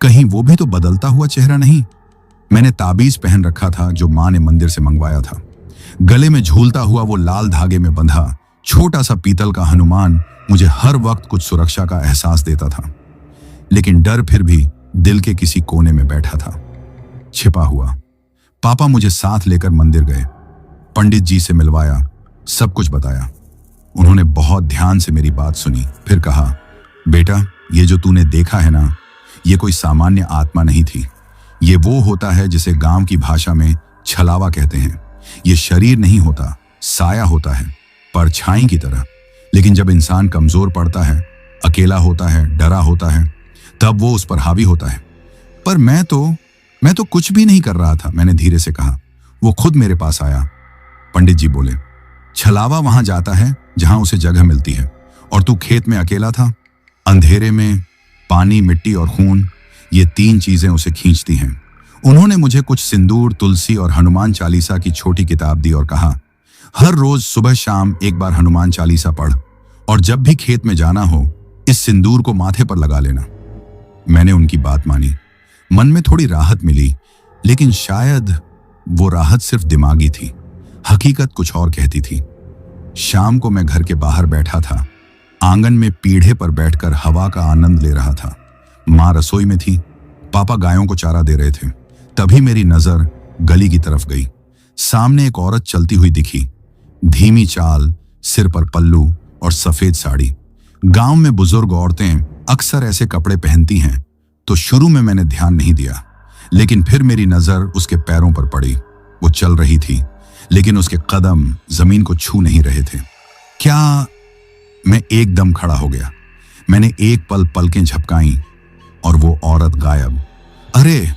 कहीं वो भी तो बदलता हुआ चेहरा नहीं? मैंने ताबीज पहन रखा था जो मां ने मंदिर से मंगवाया था। गले में झूलता हुआ वो लाल धागे में बंधा छोटा सा पीतल का हनुमान मुझे हर वक्त कुछ सुरक्षा का एहसास देता था। लेकिन डर फिर भी दिल के किसी कोने में बैठा था, छिपा हुआ। पापा मुझे साथ लेकर मंदिर गए, पंडित जी से मिलवाया, सब कुछ बताया। उन्होंने बहुत ध्यान से मेरी बात सुनी, फिर कहा, बेटा, ये जो तूने देखा है ना, ये कोई सामान्य आत्मा नहीं थी। ये वो होता है जिसे गांव की भाषा में छलावा कहते हैं। ये शरीर नहीं होता, साया होता है, परछाई की तरह। लेकिन जब इंसान कमजोर पड़ता है, अकेला होता है, डरा होता है, तब वो उस पर हावी होता है। पर मैं तो कुछ भी नहीं कर रहा था, मैंने धीरे से कहा। वो खुद मेरे पास आया। पंडित जी बोले, छलावा वहां जाता है जहां उसे जगह मिलती है, और तू खेत में अकेला था। अंधेरे में पानी, मिट्टी और खून, ये 3 चीजें उसे खींचती हैं। उन्होंने मुझे कुछ सिंदूर, तुलसी और हनुमान चालीसा की छोटी किताब दी और कहा, हर रोज सुबह शाम एक बार हनुमान चालीसा पढ़, और जब भी खेत में जाना हो, इस सिंदूर को माथे पर लगा लेना। मैंने उनकी बात मानी। मन में थोड़ी राहत मिली, लेकिन शायद वो राहत सिर्फ दिमागी थी, हकीकत कुछ और कहती थी। शाम को मैं घर के बाहर बैठा था, आंगन में पीढ़े पर बैठकर हवा का आनंद ले रहा था। मां रसोई में थी, पापा गायों को चारा दे रहे थे। तभी मेरी नजर गली की तरफ गई। सामने एक औरत चलती हुई दिखी। धीमी चाल, सिर पर पल्लू और सफेद साड़ी। गांव में बुजुर्ग औरतें अक्सर ऐसे कपड़े पहनती हैं, तो शुरू में मैंने ध्यान नहीं दिया, लेकिन फिर मेरी नजर उसके पैरों पर पड़ी। वो चल रही थी, लेकिन उसके कदम जमीन को छू नहीं रहे थे। क्या? मैं एकदम खड़ा हो गया। मैंने एक पल पलकें झपकाईं और वो औरत गायब। अरे,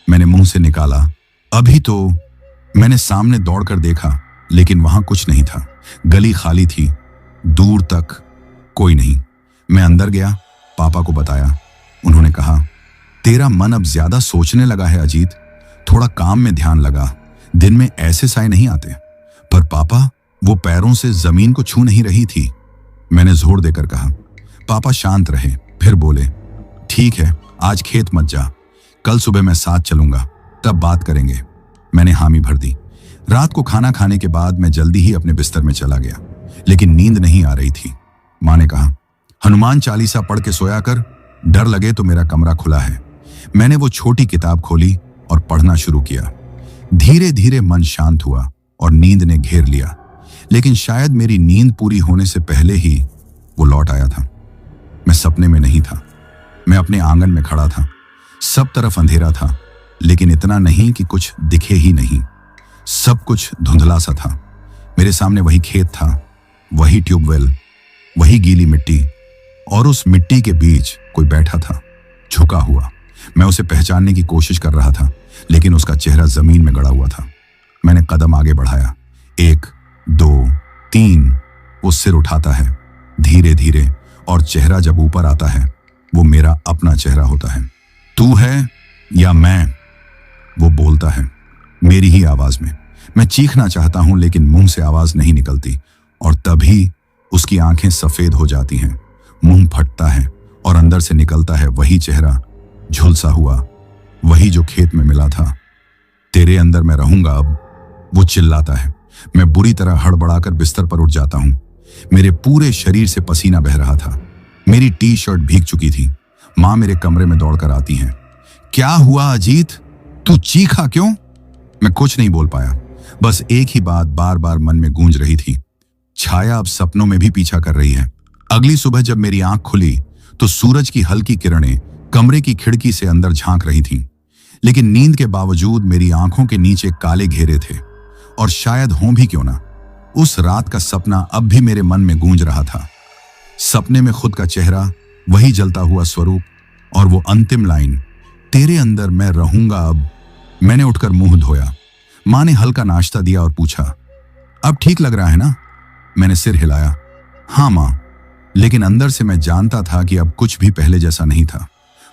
मैंने मुंह से निकाला। अभी तो मैंने सामने दौड़कर देखा, लेकिन वहां कुछ नहीं था। गली खाली थी, दूर तक कोई नहीं। मैं अंदर गया, पापा को बताया। उन्होंने कहा, तेरा मन अब ज्यादा सोचने लगा है अजीत, थोड़ा काम में ध्यान लगा। दिन में ऐसे साए नहीं आते। पर पापा, वो पैरों से जमीन को छू नहीं रही थी। मैंने जोर देकर कहा। पापा शांत रहे, फिर बोले, ठीक है, आज खेत मत जा, कल सुबह मैं साथ चलूंगा, तब बात करेंगे। मैंने हामी भर दी। रात को खाना खाने के बाद मैं जल्दी ही अपने बिस्तर में चला गया, लेकिन नींद नहीं आ रही थी। माँ ने कहा, हनुमान चालीसा पढ़ के सोया कर, डर लगे तो मेरा कमरा खुला है। मैंने वो छोटी किताब खोली और पढ़ना शुरू किया। धीरे धीरे मन शांत हुआ और नींद ने घेर लिया, लेकिन शायद मेरी नींद पूरी होने से पहले ही वो लौट आया था। मैं सपने में नहीं था, मैं अपने आंगन में खड़ा था। सब तरफ अंधेरा था, लेकिन इतना नहीं कि कुछ दिखे ही नहीं। सब कुछ धुंधला सा था। मेरे सामने वही खेत था, वही ट्यूबवेल, वही गीली मिट्टी, और उस मिट्टी के बीच कोई बैठा था, झुका हुआ। मैं उसे पहचानने की कोशिश कर रहा था, लेकिन उसका चेहरा जमीन में गड़ा हुआ था। मैंने कदम आगे बढ़ाया। 1, 2, 3। वो सिर उठाता है धीरे धीरे, और चेहरा जब ऊपर आता है, वो मेरा अपना चेहरा होता है। तू है या मैं? वो बोलता है मेरी ही आवाज में। मैं चीखना चाहता हूं, लेकिन मुंह से आवाज नहीं निकलती, और तभी उसकी आंखें सफेद हो जाती हैं, मुंह फटता है, और अंदर से निकलता है वही चेहरा, झुलसा हुआ, वही जो खेत में मिला था। तेरे अंदर मैं रहूंगा अब, वो चिल्लाता है। मैं बुरी तरह हड़बड़ाकर बिस्तर पर उठ जाता हूं। मेरे पूरे शरीर से पसीना बह रहा था। मेरी टी शर्ट भीग चुकी थी। माँ मेरे कमरे में दौड़कर आती हैं। क्या हुआ अजीत, तू चीखा क्यों? मैं कुछ नहीं बोल पाया, बस एक ही बात बार बार मन में गूंज रही थी। छाया अब सपनों में भी पीछा कर रही है। अगली सुबह जब मेरी आंख खुली, तो सूरज की हल्की किरणें कमरे की खिड़की से अंदर झांक रही थीं। लेकिन नींद के बावजूद मेरी आंखों के नीचे काले घेरे थे, और शायद हों भी क्यों ना, उस रात का सपना अब भी मेरे मन में गूंज रहा था। सपने में खुद का चेहरा, वही जलता हुआ स्वरूप, और वो अंतिम लाइन, तेरे अंदर मैं रहूंगा अब। मैंने उठकर मुंह धोया। माँ ने हल्का नाश्ता दिया और पूछा, अब ठीक लग रहा है ना? मैंने सिर हिलाया। हाँ माँ, लेकिन अंदर से मैं जानता था कि अब कुछ भी पहले जैसा नहीं था।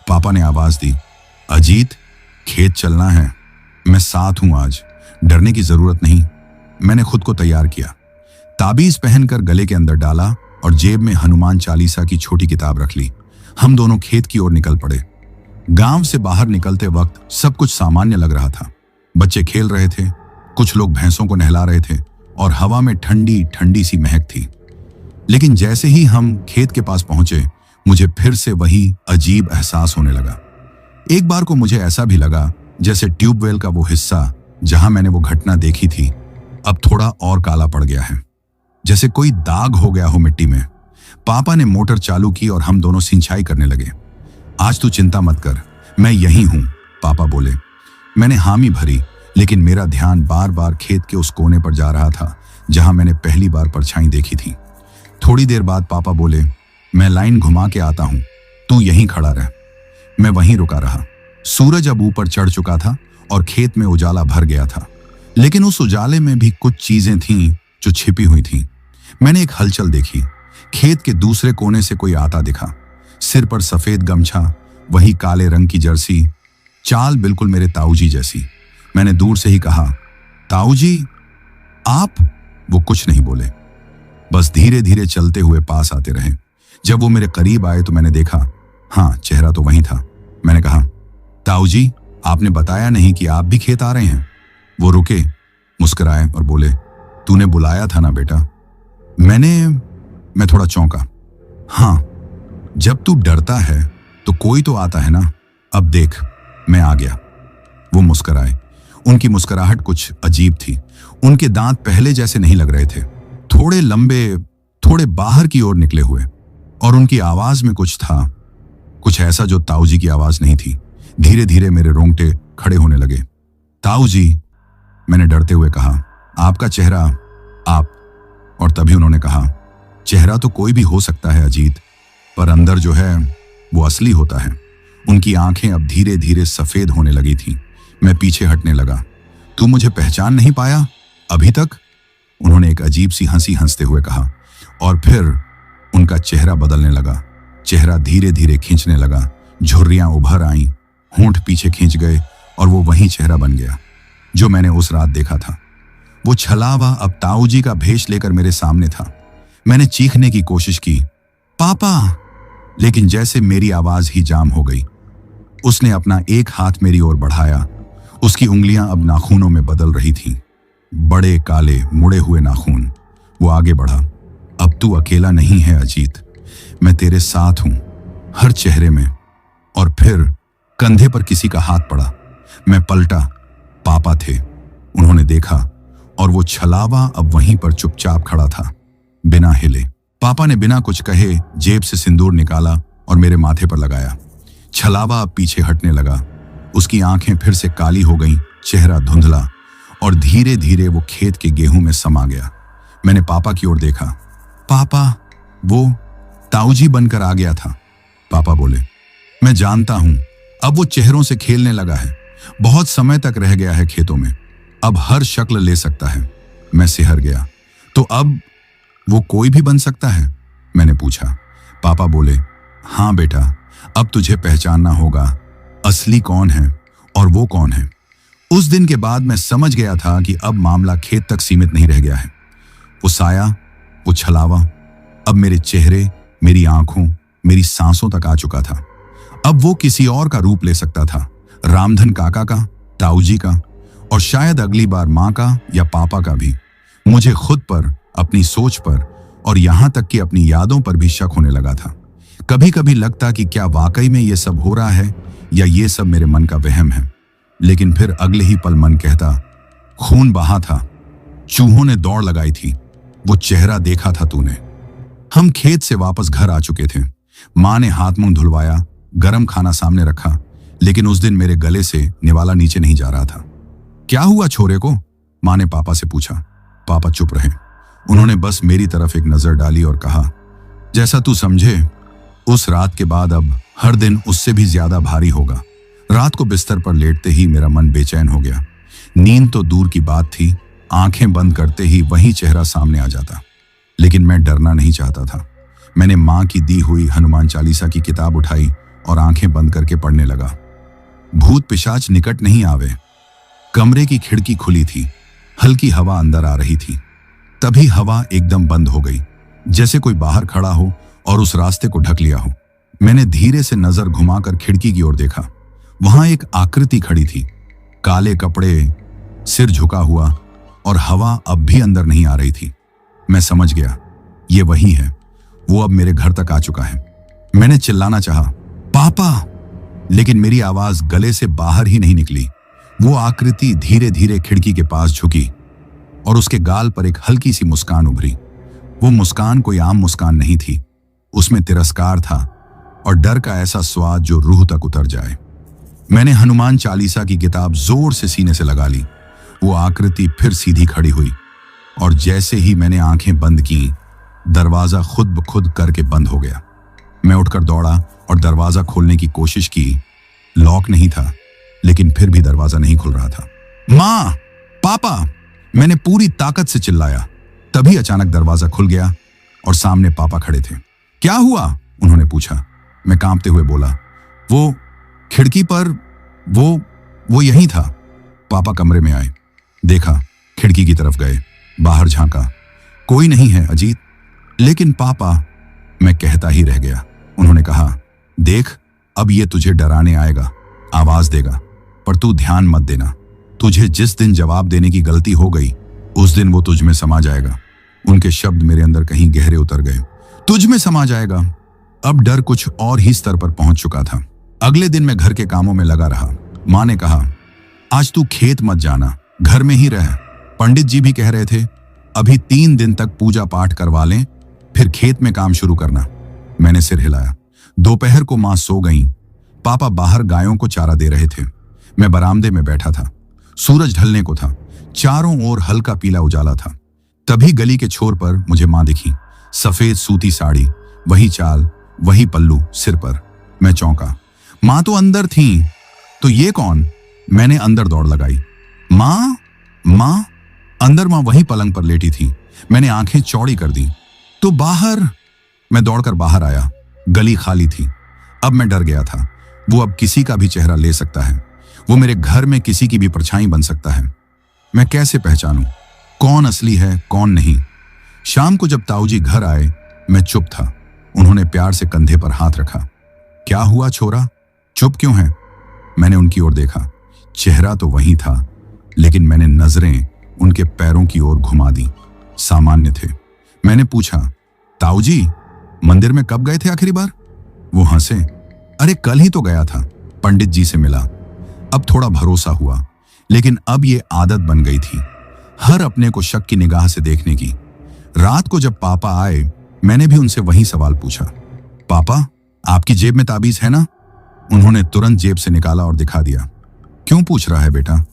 पापा ने आवाज दी, अजीत, खेत चलना है, मैं साथ हूं आज, डरने की जरूरत नहीं। मैंने खुद को तैयार किया, ताबीज पहनकर गले के अंदर डाला और जेब में हनुमान चालीसा की छोटी किताब रख ली। हम दोनों खेत की ओर निकल पड़े। गांव से बाहर निकलते वक्त सब कुछ सामान्य लग रहा था। बच्चे खेल रहे थे, कुछ लोग भैंसों को नहला रहे थे, और हवा में ठंडी ठंडी सी महक थी। लेकिन जैसे ही हम खेत के पास पहुंचे, मुझे फिर से वही अजीब एहसास होने लगा। एक बार को मुझे ऐसा भी लगा जैसे ट्यूबवेल का वो हिस्सा जहां मैंने वो घटना देखी थी, अब थोड़ा और काला पड़ गया है, जैसे कोई दाग हो गया हो मिट्टी में। पापा ने मोटर चालू की और हम दोनों सिंचाई करने लगे। आज तू चिंता मत कर, मैं यहीं हूं, पापा बोले। मैंने हामी भरी, लेकिन मेरा ध्यान बार बार खेत के उस कोने पर जा रहा था जहां मैंने पहली बार परछाई देखी थी। थोड़ी देर बाद पापा बोले, मैं लाइन घुमा के आता हूं, तू यहीं खड़ा रह। मैं वहीं रुका रहा। सूरज अब ऊपर चढ़ चुका था और खेत में उजाला भर गया था, लेकिन उस उजाले में भी कुछ चीजें थीं जो छिपी हुई थीं। मैंने एक हलचल देखी। खेत के दूसरे कोने से कोई आता दिखा, सिर पर सफेद गमछा, वही काले रंग की जर्सी, चाल बिल्कुल मेरे ताऊजी जैसी। मैंने दूर से ही कहा, ताऊजी आप? वो कुछ नहीं बोले, बस धीरे धीरे चलते हुए पास आते रहे। जब वो मेरे करीब आए तो मैंने देखा, हाँ, चेहरा तो वही था। मैंने कहा, ताऊजी, आपने बताया नहीं कि आप भी खेत आ रहे हैं। वो रुके, मुस्कुराए और बोले, तूने बुलाया था ना बेटा। मैं थोड़ा चौंका। हाँ, जब तू डरता है तो कोई तो आता है ना। अब देख, मैं आ गया। वो मुस्कुराए। उनकी मुस्कुराहट कुछ अजीब थी, उनके दांत पहले जैसे नहीं लग रहे थे, थोड़े लंबे, थोड़े बाहर की ओर निकले हुए। और उनकी आवाज में कुछ था, कुछ ऐसा जो ताऊ जी की आवाज नहीं थी। धीरे धीरे मेरे रोंगटे खड़े होने लगे। ताऊ जी, मैंने डरते हुए कहा, आपका चेहरा, आप। और तभी उन्होंने कहा, चेहरा तो कोई भी हो सकता है अजीत, पर अंदर जो है वो असली होता है। उनकी आंखें अब धीरे धीरे सफेद होने लगी थीं। मैं पीछे हटने लगा। तू मुझे पहचान नहीं पाया अभी तक? उन्होंने एक अजीब सी हंसी हंसते हुए कहा, और फिर उनका चेहरा बदलने लगा। चेहरा धीरे धीरे खींचने लगा, झुर्रियां उभर आईं, होंठ पीछे खींच गए और वो वही चेहरा बन गया जो मैंने उस रात देखा था। वो छलावा अब ताऊ जी का भेष लेकर मेरे सामने था। मैंने चीखने की कोशिश की, पापा, लेकिन जैसे मेरी आवाज ही जाम हो गई। उसने अपना एक हाथ मेरी ओर बढ़ाया। उसकी उंगलियां अब नाखूनों में बदल रही थीं, बड़े काले मुड़े हुए नाखून। वो आगे बढ़ा, अब तू अकेला नहीं है अजीत, मैं तेरे साथ हूं, हर चेहरे में। और फिर कंधे पर किसी का हाथ पड़ा। मैं पलटा, पापा थे। उन्होंने देखा और वो छलावा अब वहीं पर चुपचाप खड़ा था, बिना हिले। पापा ने बिना कुछ कहे जेब से सिंदूर निकाला और मेरे माथे पर लगाया। छलावा अब पीछे हटने लगा। उसकी आंखें फिर से काली हो गईं, चेहरा धुंधला, और धीरे धीरे वो खेत के गेहूं में समा गया। मैंने पापा की ओर देखा। पापा, वो ताऊ जी बनकर आ गया था। पापा बोले, मैं जानता हूं, अब वो चेहरों से खेलने लगा है। बहुत समय तक रह गया है खेतों में, अब हर शक्ल ले सकता है। मैं सिहर गया। तो अब वो कोई भी बन सकता है? मैंने पूछा। पापा बोले, हाँ बेटा, अब तुझे पहचानना होगा, असली कौन है और वो कौन है। उस दिन के बाद मैं समझ गया था कि अब मामला खेत तक सीमित नहीं रह गया है। वो साया, वो छलावा अब मेरे चेहरे, मेरी आंखों, मेरी सांसों तक आ चुका था। अब वो किसी और का रूप ले सकता था, रामधन काका का, ताऊ जी का, और शायद अगली बार माँ का या पापा का भी। मुझे खुद पर, अपनी सोच पर, और यहां तक कि अपनी यादों पर भी शक होने लगा था। कभी कभी लगता कि क्या वाकई में ये सब हो रहा है या ये सब मेरे मन का वहम है। लेकिन फिर अगले ही पल मन कहता, खून बहा था, चूहों ने दौड़ लगाई थी, वो चेहरा देखा था तूने। हम खेत से वापस घर आ चुके थे। माँ ने हाथ मुंह धुलवाया, गरम खाना सामने रखा, लेकिन उस दिन मेरे गले से निवाला नीचे नहीं जा रहा था। क्या हुआ छोरे को? माँ ने पापा से पूछा। पापा चुप रहे। उन्होंने बस मेरी तरफ एक नजर डाली और कहा, जैसा तू समझे। उस रात के बाद अब हर दिन उससे भी ज्यादा भारी होगा। रात को बिस्तर पर लेटते ही मेरा मन बेचैन हो गया। नींद तो दूर की बात थी, आंखें बंद करते ही वही चेहरा सामने आ जाता। लेकिन मैं डरना नहीं चाहता था। मैंने माँ की दी हुई हनुमान चालीसा की किताब उठाई और आंखें बंद करके पढ़ने लगा। भूत पिशाच निकट नहीं आवे। कमरे की खिड़की खुली थी, हल्की हवा अंदर आ रही थी। तभी हवा एकदम बंद हो गई, जैसे कोई बाहर खड़ा हो और उस रास्ते को ढक लिया हो। मैंने धीरे से नजर घुमाकर खिड़की की ओर देखा। वहां एक आकृति खड़ी थी, काले कपड़े, सिर झुका हुआ, और हवा अब भी अंदर नहीं आ रही थी। मैं समझ गया, ये वही है। वो अब मेरे घर तक आ चुका है। मैंने चिल्लाना चाहा, पापा, लेकिन मेरी आवाज गले से बाहर ही नहीं निकली। वो आकृति धीरे धीरे खिड़की के पास झुकी और उसके गाल पर एक हल्की सी मुस्कान उभरी। वो मुस्कान कोई आम मुस्कान नहीं थी, उसमें तिरस्कार था और डर का ऐसा स्वाद जो रूह तक उतर जाए। मैंने हनुमान चालीसा की किताब जोर से सीने से लगा ली। वो आकृति फिर सीधी खड़ी हुई और जैसे ही मैंने आंखें बंद की, दरवाजा खुद ब खुद करके बंद हो गया। मैं उठकर दौड़ा और दरवाजा खोलने की कोशिश की। लॉक नहीं था, लेकिन फिर भी दरवाजा नहीं खुल रहा था। माँ, पापा, मैंने पूरी ताकत से चिल्लाया। तभी अचानक दरवाजा खुल गया और सामने पापा खड़े थे। क्या हुआ? उन्होंने पूछा। मैं कांपते हुए बोला, वो खिड़की पर, वो यहीं था। पापा कमरे में आए, देखा, खिड़की की तरफ गए, बाहर झांका। कोई नहीं है अजीत। लेकिन पापा, मैं कहता ही रह गया। उन्होंने कहा, देख, अब ये तुझे डराने आएगा, आवाज देगा, पर तू ध्यान मत देना। तुझे जिस दिन जवाब देने की गलती हो गई, उस दिन वो तुझ में समा जाएगा। उनके शब्द मेरे अंदर कहीं गहरे उतर गए। तुझ में समा जाएगा। अब डर कुछ और ही स्तर पर पहुंच चुका था। अगले दिन मैं घर के कामों में लगा रहा। माँ ने कहा, आज तू खेत मत जाना, घर में ही रह। पंडित जी भी कह रहे थे अभी 3 दिन तक पूजा पाठ करवा लें, फिर खेत में काम शुरू करना। मैंने सिर हिलाया। दोपहर को मां सो गईं। पापा बाहर गायों को चारा दे रहे थे। मैं बरामदे में बैठा था। सूरज ढलने को था। चारों ओर हल्का पीला उजाला था। तभी गली के छोर पर मुझे मां दिखी। सफेद सूती साड़ी, वही चाल, वही पल्लू सिर पर। मैं चौंका। मां तो अंदर थी, तो ये कौन? मैंने अंदर दौड़ लगाई। मां, मां। अंदर मां वही पलंग पर लेटी थी। मैंने आंखें चौड़ी कर दी। तो बाहर। मैं दौड़कर बाहर आया। गली खाली थी। अब मैं डर गया था। वो अब किसी का भी चेहरा ले सकता है। वो मेरे घर में किसी की भी परछाई बन सकता है। मैं कैसे पहचानूं कौन असली है कौन नहीं? शाम को जब ताऊजी घर आए, मैं चुप था। उन्होंने प्यार से कंधे पर हाथ रखा। क्या हुआ छोरा, चुप क्यों है? मैंने उनकी ओर देखा। चेहरा तो वही था, लेकिन मैंने नजरें उनके पैरों की ओर घुमा दी। सामान्य थे। मैंने पूछा, ताऊजी मंदिर में कब गए थे आखिरी बार? वो हंसे। अरे कल ही तो गया था, पंडित जी से मिला। अब थोड़ा भरोसा हुआ, लेकिन अब ये आदत बन गई थी हर अपने को शक की निगाह से देखने की। रात को जब पापा आए, मैंने भी उनसे वही सवाल पूछा। पापा, आपकी जेब में ताबीज है ना? उन्होंने तुरंत जेब से निकाला और दिखा दिया। क्यों पूछ रहा है बेटा?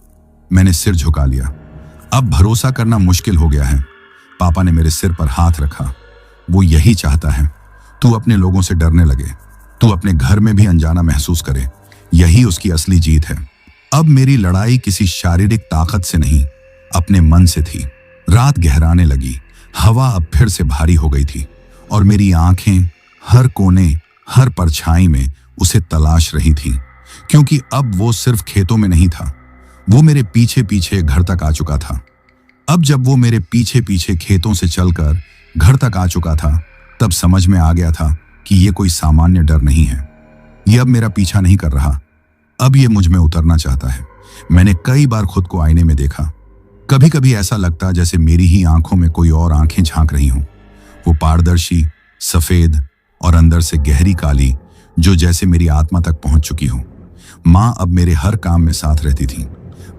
मैंने सिर झुका लिया। अब भरोसा करना मुश्किल हो गया है। पापा ने मेरे सिर पर हाथ रखा। वो यही चाहता है, तू अपने लोगों से डरने लगे, तू अपने घर में भी अनजाना महसूस करे। यही उसकी असली जीत है। अब मेरी लड़ाई किसी शारीरिक ताकत से नहीं, अपने मन से थी। रात गहराने लगी। हवा अब फिर से भारी हो गई थी और मेरी आंखें हर कोने, हर परछाई में उसे तलाश रही थी, क्योंकि अब वो सिर्फ खेतों में नहीं था, वो मेरे पीछे पीछे घर तक आ चुका था। अब जब वो मेरे पीछे पीछे खेतों से चलकर घर तक आ चुका था, तब समझ में आ गया था कि ये कोई सामान्य डर नहीं है। ये अब मेरा पीछा नहीं कर रहा, अब ये मुझ में उतरना चाहता है। मैंने कई बार खुद को आईने में देखा। कभी कभी ऐसा लगता जैसे मेरी ही आंखों में कोई और आंखें झांक रही हों। वो पारदर्शी, सफेद और अंदर से गहरी काली, जो जैसे मेरी आत्मा तक पहुंच चुकी हो। मां अब मेरे हर काम में साथ रहती थी।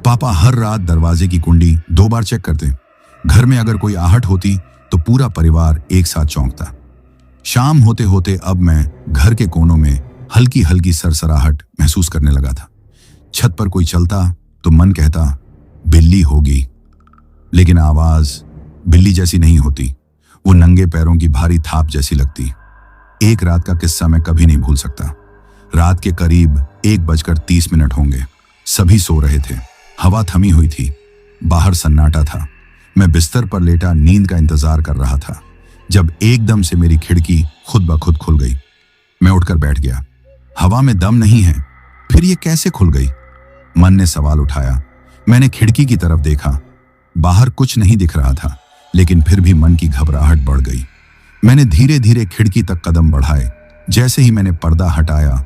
पापा हर रात दरवाजे की कुंडी 2 बार चेक करते। घर में अगर कोई आहट होती तो पूरा परिवार एक साथ चौंकता। शाम होते होते अब मैं घर के कोनों में हल्की हल्की सरसराहट महसूस करने लगा था। छत पर कोई चलता तो मन कहता बिल्ली होगी, लेकिन आवाज बिल्ली जैसी नहीं होती। वो नंगे पैरों की भारी थाप जैसी लगती। एक रात का किस्सा मैं कभी नहीं भूल सकता। रात के करीब 1:30 होंगे। सभी सो रहे थे। हवा थमी हुई थी। बाहर सन्नाटा था। मैं बिस्तर पर लेटा नींद का इंतजार कर रहा था, जब एकदम से मेरी खिड़की खुद ब खुद खुल गई। मैं उठकर बैठ गया। हवा में दम नहीं है, फिर ये कैसे खुल गई? मन ने सवाल उठाया। मैंने खिड़की की तरफ देखा। बाहर कुछ नहीं दिख रहा था, लेकिन फिर भी मन की घबराहट बढ़ गई। मैंने धीरे धीरे खिड़की तक कदम बढ़ाए। जैसे ही मैंने पर्दा हटाया,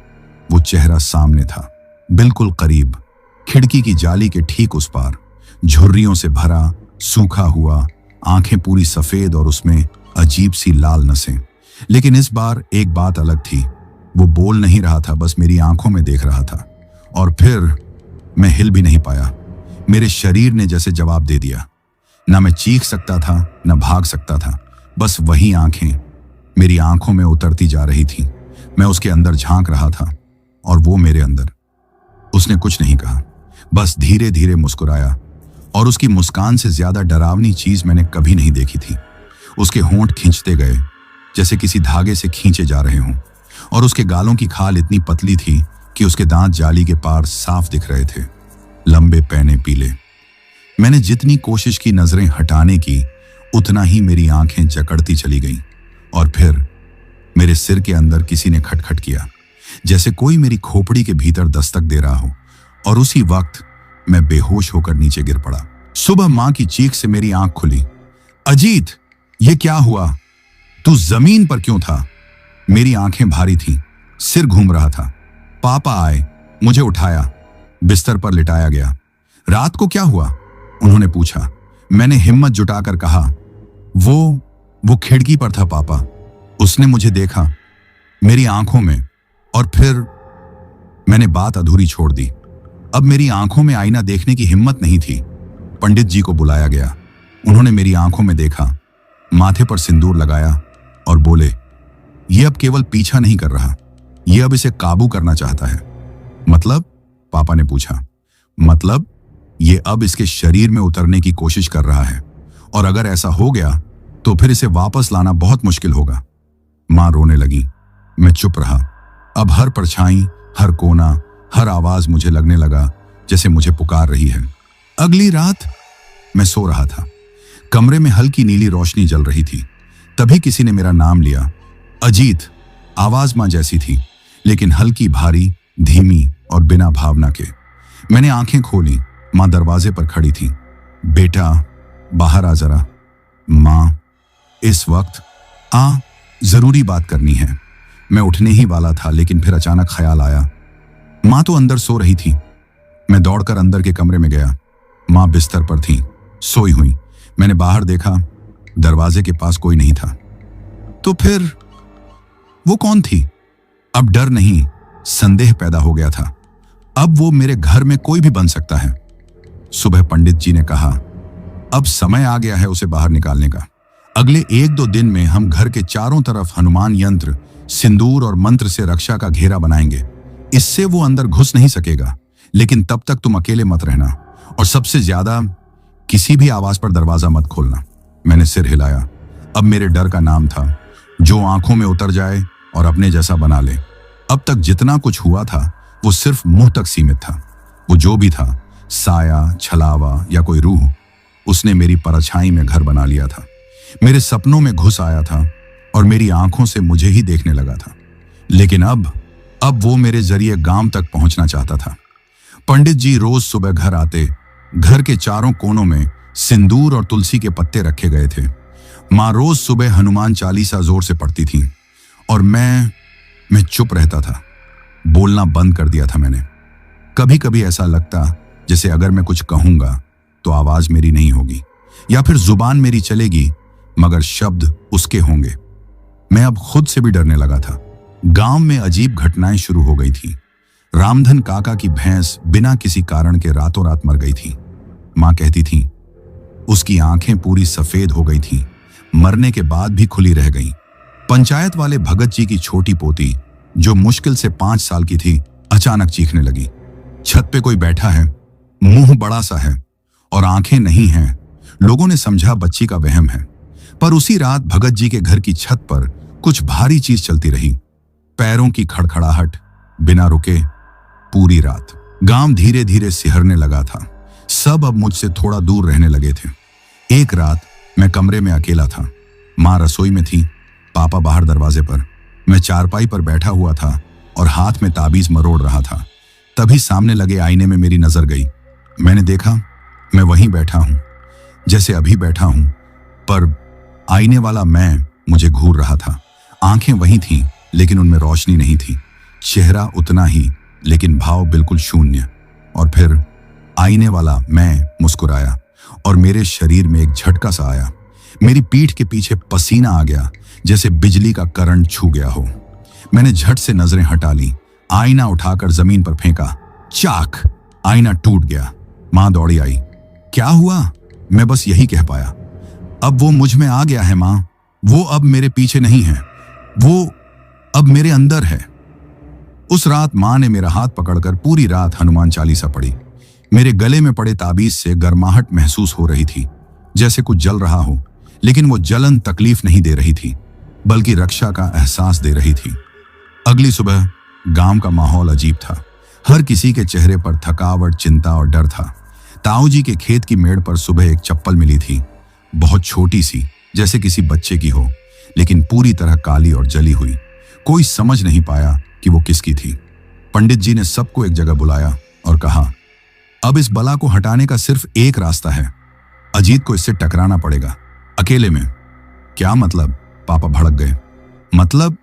वो चेहरा सामने था, बिल्कुल करीब, खिड़की की जाली के ठीक उस पार। झुर्रियों से भरा, सूखा हुआ, आंखें पूरी सफेद और उसमें अजीब सी लाल नसें। लेकिन इस बार एक बात अलग थी। वो बोल नहीं रहा था, बस मेरी आंखों में देख रहा था। और फिर मैं हिल भी नहीं पाया। मेरे शरीर ने जैसे जवाब दे दिया। ना मैं चीख सकता था, ना भाग सकता था। बस वही आंखें मेरी आंखों में उतरती जा रही थी। मैं उसके अंदर झांक रहा था और वो मेरे अंदर। उसने कुछ नहीं कहा, बस धीरे धीरे मुस्कुराया, और उसकी मुस्कान से ज्यादा डरावनी चीज मैंने कभी नहीं देखी थी। उसके होंठ खींचते गए जैसे किसी धागे से खींचे जा रहे हों, और उसके गालों की खाल इतनी पतली थी कि उसके दांत जाली के पार साफ दिख रहे थे, लंबे पैने पीले। मैंने जितनी कोशिश की नजरें हटाने की, उतना ही मेरी आंखें जकड़ती चली गईं। और फिर मेरे सिर के अंदर किसी ने खटखट किया, जैसे कोई मेरी खोपड़ी के भीतर दस्तक दे रहा हो, और उसी वक्त मैं बेहोश होकर नीचे गिर पड़ा। सुबह मां की चीख से मेरी आंख खुली। अजीत, ये क्या हुआ? तू जमीन पर क्यों था? मेरी आंखें भारी थीं, सिर घूम रहा था। पापा आए, मुझे उठाया, बिस्तर पर लिटाया गया। रात को क्या हुआ? उन्होंने पूछा। मैंने हिम्मत जुटाकर कहा, वो खिड़की पर था पापा। उसने मुझे देखा, मेरी आंखों में, और फिर मैंने बात अधूरी छोड़ दी। अब मेरी आंखों में आईना देखने की हिम्मत नहीं थी। पंडित जी को बुलाया गया। उन्होंने मेरी आंखों में देखा, माथे पर सिंदूर लगाया और बोले, ये अब केवल पीछा नहीं कर रहा, ये अब इसे काबू करना चाहता है। मतलब? पापा ने पूछा। मतलब ये अब इसके शरीर में उतरने की कोशिश कर रहा है, और अगर ऐसा हो गया तो फिर इसे वापस लाना बहुत मुश्किल होगा। मां रोने लगी। मैं चुप रहा। अब हर परछाई, हर कोना, हर आवाज मुझे लगने लगा जैसे मुझे पुकार रही है। अगली रात मैं सो रहा था। कमरे में हल्की नीली रोशनी जल रही थी। तभी किसी ने मेरा नाम लिया। अजीत। आवाज मां जैसी थी, लेकिन हल्की, भारी, धीमी और बिना भावना के। मैंने आंखें खोली। मां दरवाजे पर खड़ी थी। बेटा, बाहर आ जरा। मां, इस वक्त? जरूरी बात करनी है। मैं उठने ही वाला था, लेकिन फिर अचानक ख्याल आया। मां तो अंदर सो रही थी। मैं दौड़कर अंदर के कमरे में गया। मां बिस्तर पर थी, सोई हुई। मैंने बाहर देखा, दरवाजे के पास कोई नहीं था। तो फिर वो कौन थी? अब डर नहीं, संदेह पैदा हो गया था। अब वो मेरे घर में कोई भी बन सकता है। सुबह पंडित जी ने कहा, अब समय आ गया है उसे बाहर निकालने का। अगले 1-2 दिन में हम घर के चारों तरफ हनुमान यंत्र, सिंदूर और मंत्र से रक्षा का घेरा बनाएंगे। इससे वो अंदर घुस नहीं सकेगा, लेकिन तब तक तुम अकेले मत रहना, और सबसे ज्यादा किसी भी आवाज पर दरवाजा मत खोलना। मैंने सिर हिलाया। अब मेरे डर का नाम था, जो आंखों में उतर जाए और अपने जैसा बना ले। अब तक जितना कुछ हुआ था वो सिर्फ मुंह तक सीमित था। वो जो भी था, साया, छलावा या कोई रूह, उसने मेरी परछाई में घर बना लिया था। मेरे सपनों में घुस आया था और मेरी आंखों से मुझे ही देखने लगा था। लेकिन अब वो मेरे जरिए गांव तक पहुंचना चाहता था। पंडित जी रोज सुबह घर आते। घर के चारों कोनों में सिंदूर और तुलसी के पत्ते रखे गए थे। मां रोज सुबह हनुमान चालीसा जोर से पढ़ती थी, और मैं चुप रहता था। बोलना बंद कर दिया था मैंने। कभी कभी ऐसा लगता जैसे अगर मैं कुछ कहूंगा तो आवाज मेरी नहीं होगी, या फिर जुबान मेरी चलेगी मगर शब्द उसके होंगे। मैं अब खुद से भी डरने लगा था। गांव में अजीब घटनाएं शुरू हो गई थी। रामधन काका की भैंस बिना किसी कारण के रातों रात मर गई थी। मां कहती थी उसकी आंखें पूरी सफेद हो गई थीं, मरने के बाद भी खुली रह गईं। पंचायत वाले भगत जी की छोटी पोती, जो मुश्किल से 5 साल की थी, अचानक चीखने लगी। छत पे कोई बैठा है, मुंह बड़ा सा है और आंखें नहीं हैं। लोगों ने समझा बच्ची का वहम है। पर उसी रात भगत जी के घर की छत पर कुछ भारी चीज चलती रही। पैरों की खड़खड़ाहट बिना रुके पूरी रात। गांव धीरे धीरे सिहरने लगा था। सब अब मुझसे थोड़ा दूर रहने लगे थे। एक रात मैं कमरे में अकेला था। मां रसोई में थी, पापा बाहर दरवाजे पर। मैं चारपाई पर बैठा हुआ था और हाथ में ताबीज मरोड़ रहा था। तभी सामने लगे आईने में मेरी नजर गई। मैंने देखा मैं वहीं बैठा हूं, जैसे अभी बैठा हूं, पर आईने वाला मैं मुझे घूर रहा था। आंखें वहीं थीं, लेकिन उनमें रोशनी नहीं थी। चेहरा उतना ही, लेकिन भाव बिल्कुल शून्य। और फिर आईने वाला मैं मुस्कुराया और मेरे शरीर में एक झटका सा आया। मेरी पीठ के पीछे पसीना आ गया, जैसे बिजली का करंट छू गया हो। मैंने झट से नजरें हटा ली, आईना उठाकर जमीन पर फेंका। चाक! आईना टूट गया। मां दौड़ी आई। क्या हुआ? मैं बस यही कह पाया। अब वो मुझ में आ गया है मां। वो अब मेरे पीछे नहीं है, वो अब मेरे अंदर है। उस रात मां ने मेरा हाथ पकड़कर पूरी रात हनुमान चालीसा पढ़ी। मेरे गले में पड़े ताबीज से गर्माहट महसूस हो रही थी, जैसे कुछ जल रहा हो, लेकिन वो जलन तकलीफ नहीं दे रही थी, बल्कि रक्षा का एहसास दे रही थी। अगली सुबह गांव का माहौल अजीब था। हर किसी के चेहरे पर थकावट, चिंता और डर था। ताऊ जी के खेत की मेड़ पर सुबह एक चप्पल मिली थी, बहुत छोटी सी, जैसे किसी बच्चे की हो, लेकिन पूरी तरह काली और जली हुई। कोई समझ नहीं पाया कि वो किसकी थी। पंडित जी ने सबको एक जगह बुलाया और कहा, अब इस बला को हटाने का सिर्फ एक रास्ता है। अजीत को इससे टकराना पड़ेगा, अकेले में। क्या मतलब? पापा भड़क गए। मतलब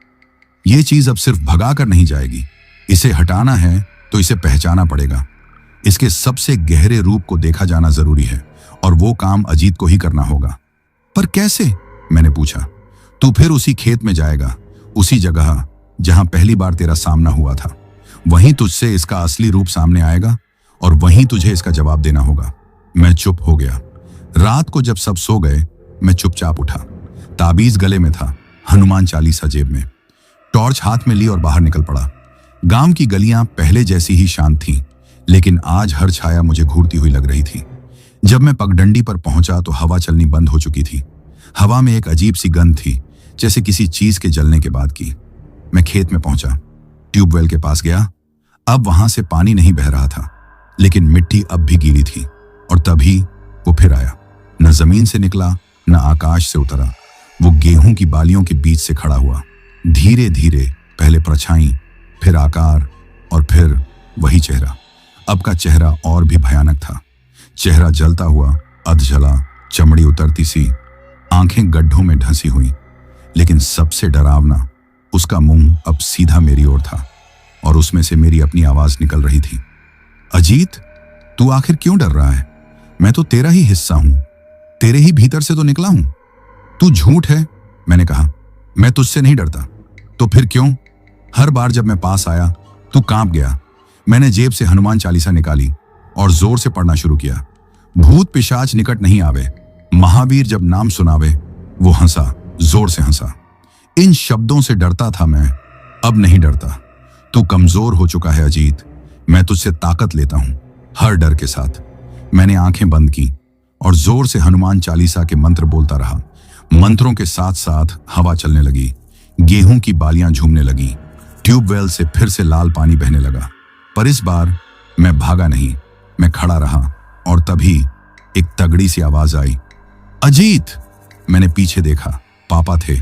ये चीज अब सिर्फ भगा कर नहीं जाएगी। इसे हटाना है तो इसे पहचाना पड़ेगा। इसके सबसे गहरे रूप को देखा जाना जरूरी है, और वो काम अजीत को ही करना होगा। पर कैसे? मैंने पूछा। तू फिर उसी खेत में जाएगा, उसी जगह जहां पहली बार तेरा सामना हुआ था। वहीं तुझसे इसका असली रूप सामने आएगा और वहीं तुझे इसका जवाब देना होगा। मैं चुप हो गया। रात को जब सब सो गए, मैं चुपचाप उठा। ताबीज गले में था, हनुमान चालीसा जेब में, टॉर्च हाथ में ली और बाहर निकल पड़ा। गांव की गलियां पहले जैसी ही शांत थीं, लेकिन आज हर छाया मुझे घूरती हुई लग रही थी। जब मैं पगडंडी पर पहुंचा तो हवा चलनी बंद हो चुकी थी। हवा में एक अजीब सी गंध थी, जैसे किसी चीज के जलने के बाद की। मैं खेत में पहुंचा, ट्यूबवेल के पास गया। अब वहां से पानी नहीं बह रहा था, लेकिन मिट्टी अब भी गीली थी। और तभी वो फिर आया। न जमीन से निकला, न आकाश से उतरा। वो गेहूं की बालियों के बीच से खड़ा हुआ। धीरे धीरे, पहले परछाई, फिर आकार, और फिर वही चेहरा। अब का चेहरा और भी भयानक था। चेहरा जलता हुआ, अधजला, चमड़ी उतरती सी, आंखें गड्ढों में ढंसी हुई। लेकिन सबसे डरावना, उसका मुंह अब सीधा मेरी ओर था और उसमें से मेरी अपनी आवाज निकल रही थी। अजीत, तू आखिर क्यों डर रहा है? मैं तो तेरा ही हिस्सा हूं, तेरे ही भीतर से तो निकला हूं। तू झूठ है, मैंने कहा। मैं तुझसे नहीं डरता। तो फिर क्यों? हर बार जब मैं पास आया तू कांप गया। मैंने जेब से हनुमान चालीसा निकाली और जोर से पढ़ना शुरू किया। भूत पिशाच निकट नहीं आवे, महावीर जब नाम सुनावे। वो हंसा, जोर से हंसा। इन शब्दों से डरता था मैं, अब नहीं डरता। तू कमजोर हो चुका है अजीत, मैं तुझसे ताकत लेता हूं, हर डर के साथ। मैंने आंखें बंद की और जोर से हनुमान चालीसा के मंत्र बोलता रहा। मंत्रों के साथ साथ हवा चलने लगी, गेहूं की बालियां झूमने लगी, ट्यूबवेल से फिर से लाल पानी बहने लगा। पर इस बार मैं भागा नहीं, मैं खड़ा रहा। और तभी एक तगड़ी सी आवाज आई, अजीत। मैंने पीछे देखा, पापा थे।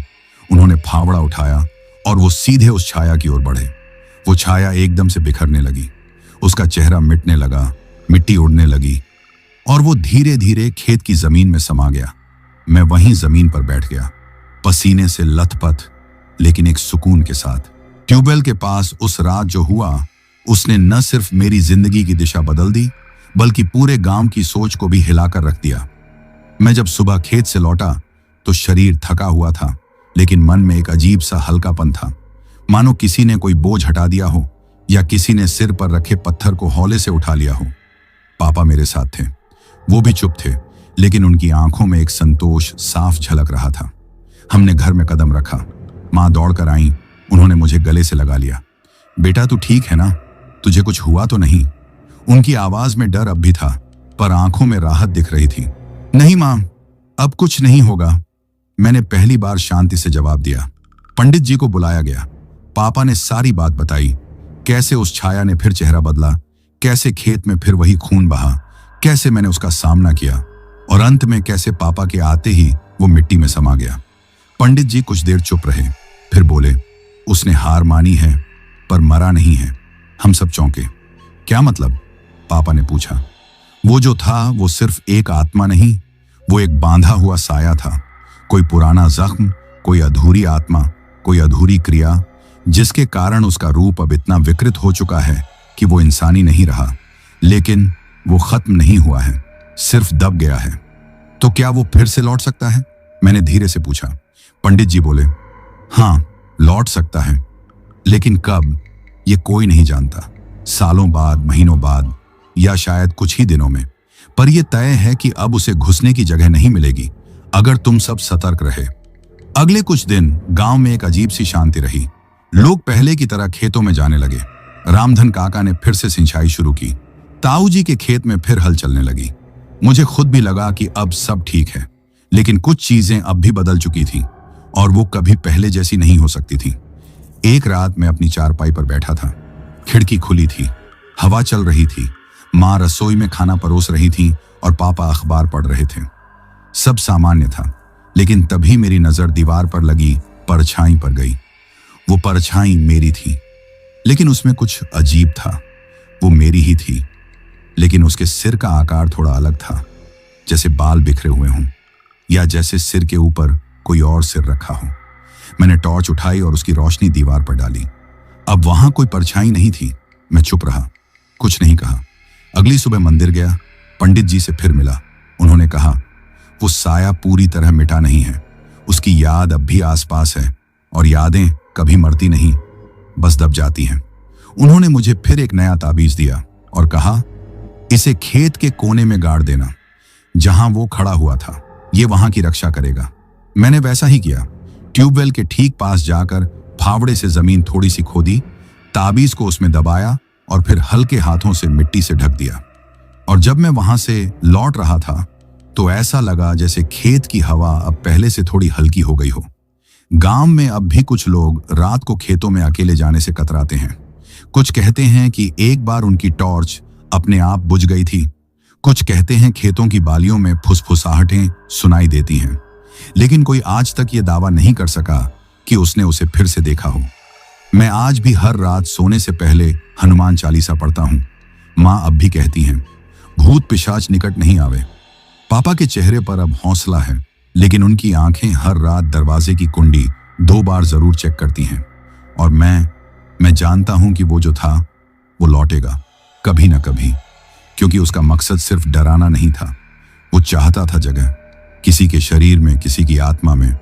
उन्होंने फावड़ा उठाया और वो सीधे उस छाया की ओर बढ़े। वो छाया एकदम से बिखरने लगी, उसका चेहरा मिटने लगा, मिट्टी उड़ने लगी और वो धीरे धीरे खेत की जमीन में समा गया। मैं वहीं जमीन पर बैठ गया, पसीने से लथपथ, लेकिन एक सुकून के साथ। ट्यूबवेल के पास उस रात जो हुआ, उसने न सिर्फ मेरी जिंदगी की दिशा बदल दी, बल्कि पूरे गांव की सोच को भी हिलाकर रख दिया। मैं जब सुबह खेत से लौटा तो शरीर थका हुआ था, लेकिन मन में एक अजीब सा हल्कापन था, मानो किसी ने कोई बोझ हटा दिया हो या किसी ने सिर पर रखे पत्थर को हौले से उठा लिया हो। पापा मेरे साथ थे, वो भी चुप थे, लेकिन उनकी आंखों में एक संतोष साफ झलक रहा था। हमने घर में कदम रखा, माँ दौड़कर आई, उन्होंने मुझे गले से लगा लिया। बेटा तू ठीक है ना? तुझे कुछ हुआ तो नहीं? उनकी आवाज में डर अब भी था, पर आंखों में राहत दिख रही थी। नहीं मां, अब कुछ नहीं होगा, मैंने पहली बार शांति से जवाब दिया। पंडित जी को बुलाया गया। पापा ने सारी बात बताई, कैसे उस छाया ने फिर चेहरा बदला, कैसे खेत में फिर वही खून बहा, कैसे मैंने उसका सामना किया और अंत में कैसे पापा के आते ही वो मिट्टी में समा गया। पंडित जी कुछ देर चुप रहे, फिर बोले, उसने हार मानी है पर मरा नहीं है। हम सब चौंके। क्या मतलब? पापा ने पूछा। वो जो था वो सिर्फ एक आत्मा नहीं, वो एक बांधा हुआ साया था। कोई पुराना जख्म, कोई अधूरी आत्मा, कोई अधूरी क्रिया, जिसके कारण उसका रूप अब इतना विकृत हो चुका है कि वो इंसानी नहीं रहा। लेकिन वो खत्म नहीं हुआ है, सिर्फ दब गया है। तो क्या वो फिर से लौट सकता है? मैंने धीरे से पूछा। पंडित जी बोले, हाँ लौट सकता है, लेकिन कब ये कोई नहीं जानता। सालों बाद, महीनों बाद, या शायद कुछ ही दिनों में। पर यह तय है कि अब उसे घुसने की जगह नहीं मिलेगी अगर तुम सब सतर्क रहे। अगले कुछ दिन गांव में एक अजीब सी शांति रही। लोग पहले की तरह खेतों में जाने लगे। रामधन काका ने फिर से सिंचाई शुरू की। ताऊ जी के खेत में फिर हल चलने लगी। मुझे खुद भी लगा कि अब सब ठीक है, लेकिन कुछ चीजें अब भी बदल चुकी थी और वो कभी पहले जैसी नहीं हो सकती थी। एक रात मैं अपनी चारपाई पर बैठा था। खिड़की खुली थी, हवा चल रही थी, माँ रसोई में खाना परोस रही थी और पापा अखबार पढ़ रहे थे। सब सामान्य था, लेकिन तभी मेरी नजर दीवार पर लगी परछाई पर गई। वो परछाई मेरी थी, लेकिन उसमें कुछ अजीब था। वो मेरी ही थी, लेकिन उसके सिर का आकार थोड़ा अलग था, जैसे बाल बिखरे हुए हों या जैसे सिर के ऊपर कोई और सिर रखा हो। मैंने टॉर्च उठाई और उसकी रोशनी दीवार पर डाली। अब वहां कोई परछाई नहीं थी। मैं चुप रहा, कुछ नहीं कहा। अगली सुबह मंदिर गया, पंडित जी से फिर मिला। उन्होंने कहा, वो साया पूरी तरह मिटा नहीं है, उसकी याद अब भी आसपास है और यादें कभी मरती नहीं, बस दब जाती हैं। उन्होंने मुझे फिर एक नया ताबीज दिया और कहा, इसे खेत के कोने में गाड़ देना, जहां वो खड़ा हुआ था। ये वहां की रक्षा करेगा। मैंने वैसा ही किया। ट्यूबवेल के ठीक पास जाकर फावड़े से जमीन थोड़ी सी खोदी, ताबीज को उसमें दबाया और फिर हल्के हाथों से मिट्टी से ढक दिया। और जब मैं वहां से लौट रहा था तो ऐसा लगा जैसे खेत की हवा अब पहले से थोड़ी हल्की हो गई हो। गांव में अब भी कुछ लोग रात को खेतों में अकेले जाने से कतराते हैं। कुछ कहते हैं कि एक बार उनकी टॉर्च अपने आप बुझ गई थी। कुछ कहते हैं खेतों की बालियों में फुसफुसाहटें सुनाई देती हैं। लेकिन कोई आज तक ये दावा नहीं कर सका कि उसने उसे फिर से देखा हो। मैं आज भी हर रात सोने से पहले हनुमान चालीसा पढ़ता हूँ। माँ अब भी कहती हैं, भूत पिशाच निकट नहीं आवे। पापा के चेहरे पर अब हौसला है, लेकिन उनकी आंखें हर रात दरवाजे की कुंडी 2 बार जरूर चेक करती हैं। और मैं जानता हूं कि वो जो था वो लौटेगा कभी ना कभी, क्योंकि उसका मकसद सिर्फ डराना नहीं था। वो चाहता था जगह, किसी के शरीर में, किसी की आत्मा में।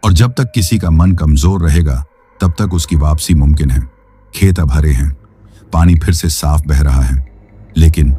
और जब तक किसी का मन कमजोर रहेगा तब तक उसकी वापसी मुमकिन है। खेत अब हरे हैं, पानी फिर से साफ बह रहा है, लेकिन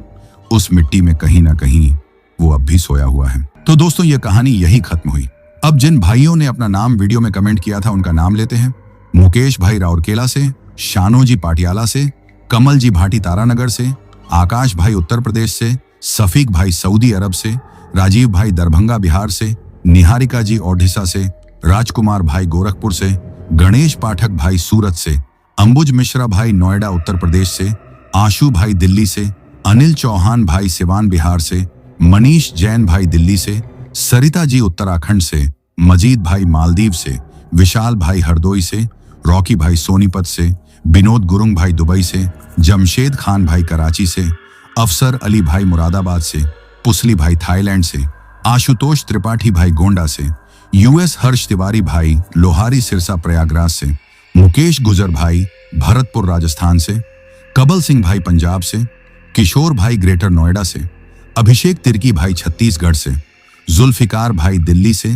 उस मिट्टी में कहीं ना कहीं वो अब भी सोया हुआ है। तो दोस्तों, ये कहानी यही खत्म हुई। अब जिन भाइयों ने अपना नाम वीडियो में कमेंट किया था उनका नाम लेते हैं। मुकेश भाई राउरकेला से, शानो जी पाटियाला से, कमल जी भाटी तारानगर से, आकाश भाई उत्तर प्रदेश से, सफीक भाई सऊदी अरब से, राजीव भाई दरभंगा बिहार से, निहारिका जी ओडिशा से, राजकुमार भाई गोरखपुर से, गणेश पाठक भाई सूरत से, अंबुज मिश्रा भाई नोएडा उत्तर प्रदेश से, आशु भाई दिल्ली से, अनिल चौहान भाई सिवान बिहार से, मनीष जैन भाई दिल्ली से, सरिता जी उत्तराखंड से, मजीद भाई मालदीव से, विशाल भाई हरदोई से, रॉकी भाई सोनीपत से, विनोद गुरुंग भाई दुबई से, जमशेद खान भाई कराची से, अफसर अली भाई मुरादाबाद से, पुसली भाई थाईलैंड से, आशुतोष त्रिपाठी भाई गोंडा से, यूएस हर्ष तिवारी भाई लोहारी सिरसा प्रयागराज से, मुकेश गुजर भाई भरतपुर राजस्थान से, कबल सिंह भाई पंजाब से, किशोर भाई ग्रेटर नोएडा से, अभिषेक तिर्की भाई छत्तीसगढ़ से, जुल्फिकार भाई दिल्ली से,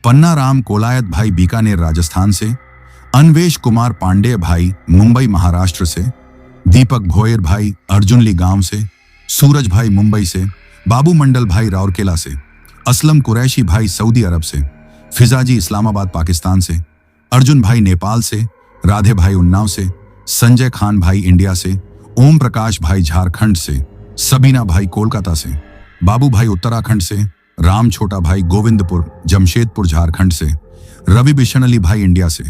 पन्ना राम कोलायत भाई बीकानेर राजस्थान से, अन्वेश कुमार पांडेय भाई मुंबई महाराष्ट्र से, दीपक भोयर भाई अर्जुनली गांव से, सूरज भाई मुंबई से, बाबू मंडल भाई राउरकेला से, असलम कुरैशी भाई सऊदी अरब से, फिजाजी इस्लामाबाद पाकिस्तान से, अर्जुन भाई नेपाल से, राधे भाई उन्नाव से, संजय खान भाई इंडिया से, ओम प्रकाश भाई झारखंड से, सबीना भाई कोलकाता से, बाबू भाई उत्तराखंड से, राम छोटा भाई गोविंदपुर जमशेदपुर झारखंड से, रवि बिशन अली भाई इंडिया से,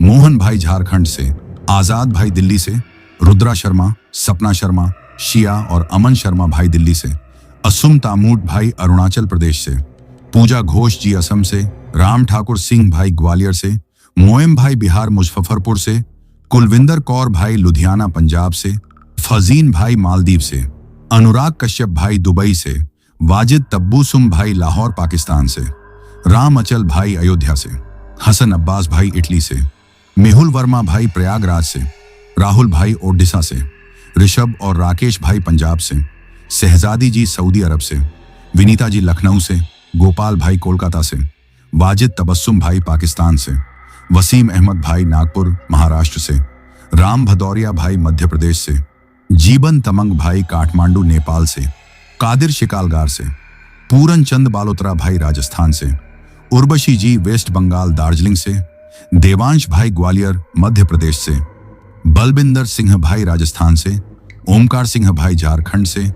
मोहन भाई झारखंड से, आजाद भाई दिल्ली से, रुद्रा शर्मा, सपना शर्मा, शिया और अमन शर्मा भाई दिल्ली से, असुम तामूट भाई अरुणाचल प्रदेश से, पूजा घोष जी असम से, राम ठाकुर सिंह भाई ग्वालियर से, मोएम भाई बिहार मुजफ्फरपुर से, कुलविंदर कौर भाई लुधियाना पंजाब से, फजीन भाई मालदीव से, अनुराग कश्यप भाई दुबई से, वाजिद तब्बूसुम भाई लाहौर पाकिस्तान से, राम अचल भाई अयोध्या से, हसन अब्बास भाई इटली से, मेहुल वर्मा भाई प्रयागराज से, राहुल भाई ओडिशा से, ऋषभ और राकेश भाई पंजाब से, शहजादी जी सऊदी अरब से, विनीता जी लखनऊ से, गोपाल भाई कोलकाता से, वाजिद तबस्सुम भाई पाकिस्तान से, वसीम अहमद भाई नागपुर महाराष्ट्र से, राम भदौरिया भाई मध्य प्रदेश से, जीवन तमंग भाई काठमांडू नेपाल से, कादिर शिकालगार से, पूरन चंद बालोतरा भाई राजस्थान से, उर्वशी जी वेस्ट बंगाल दार्जिलिंग से, देवांश भाई ग्वालियर मध्य प्रदेश से, बलबिंदर सिंह भाई राजस्थान से, ओमकार सिंह भाई झारखंड से,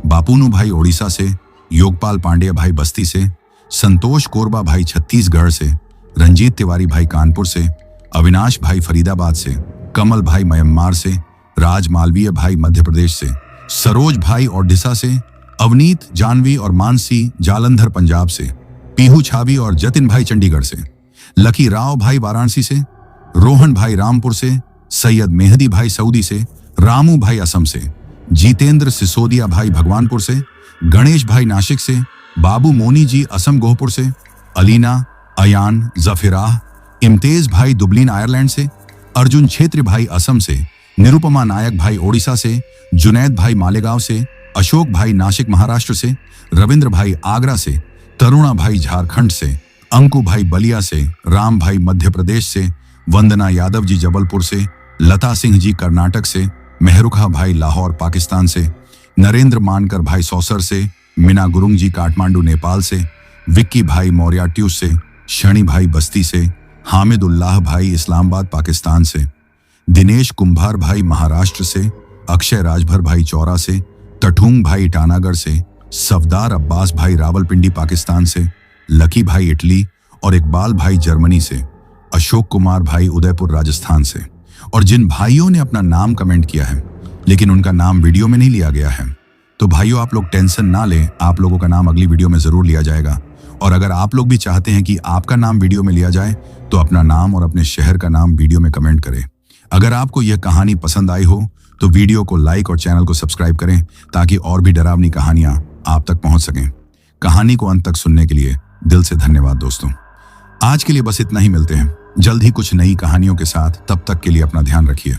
बापूनू भाई ओडिशा से, योगपाल पांडेय भाई बस्ती से, संतोष कोरबा भाई छत्तीसगढ़ से, रंजीत तिवारी भाई कानपुर से, अविनाश भाई फरीदाबाद से, कमल भाई म्यांमार से, राज मालवीय भाई मध्य प्रदेश से, सरोज भाई ओडिशा से, अवनीत जानवी और मानसी जालंधर पंजाब से, पीहू छावी और जतिन भाई चंडीगढ़ से, लकी राव भाई वाराणसी से, रोहन भाई रामपुर से, सैयद मेहदी भाई सऊदी से, रामू भाई असम से, जितेंद्र सिसोदिया भाई भगवानपुर से, गणेश भाई नासिक से, बाबू मोनी जी असम गोहपुर से, अलीना, अयान, जफिराह, इम्तेज भाई दुबलिन आयरलैंड से, अर्जुन छेत्री भाई असम से, निरुपमा नायक भाई ओडिशा से, जुनैद भाई मालेगांव से, अशोक भाई नासिक महाराष्ट्र से, रविंद्र भाई आगरा से, तरुणा भाई झारखंड से, अंकु भाई बलिया से, राम भाई मध्य प्रदेश से, वंदना यादव जी जबलपुर से, लता सिंह जी कर्नाटक से, मेहरुखा भाई लाहौर पाकिस्तान से, नरेंद्र मानकर भाई सौसर से, मीना गुरुंग जी काठमांडू नेपाल से, विक्की भाई मोरियाट्यूस से, शनि भाई बस्ती से, हामिद उल्लाह भाई इस्लामाबाद पाकिस्तान से, दिनेश कुंभार भाई महाराष्ट्र से, अक्षय राजभर भाई चौरा से, तठूंग भाई ईटानगर से, सफदार अब्बास भाई रावलपिंडी पाकिस्तान से, लकी भाई इटली और इकबाल भाई जर्मनी से, अशोक कुमार भाई उदयपुर राजस्थान से। और जिन भाइयों ने अपना नाम कमेंट किया है लेकिन उनका नाम वीडियो में नहीं लिया गया है, तो भाइयों आप लोग टेंशन ना लें, आप लोगों का नाम अगली वीडियो में जरूर लिया जाएगा। और अगर आप लोग भी चाहते हैं कि आपका नाम वीडियो में लिया जाए तो अपना नाम और अपने शहर का नाम वीडियो में कमेंट करें। अगर आपको यह कहानी पसंद आई हो तो वीडियो को लाइक और चैनल को सब्सक्राइब करें ताकि और भी डरावनी कहानियां आप तक पहुंच सकें। कहानी को अंत तक सुनने के लिए दिल से धन्यवाद दोस्तों। आज के लिए बस इतना ही, मिलते हैं जल्द ही कुछ नई कहानियों के साथ। तब तक के लिए अपना ध्यान रखिए।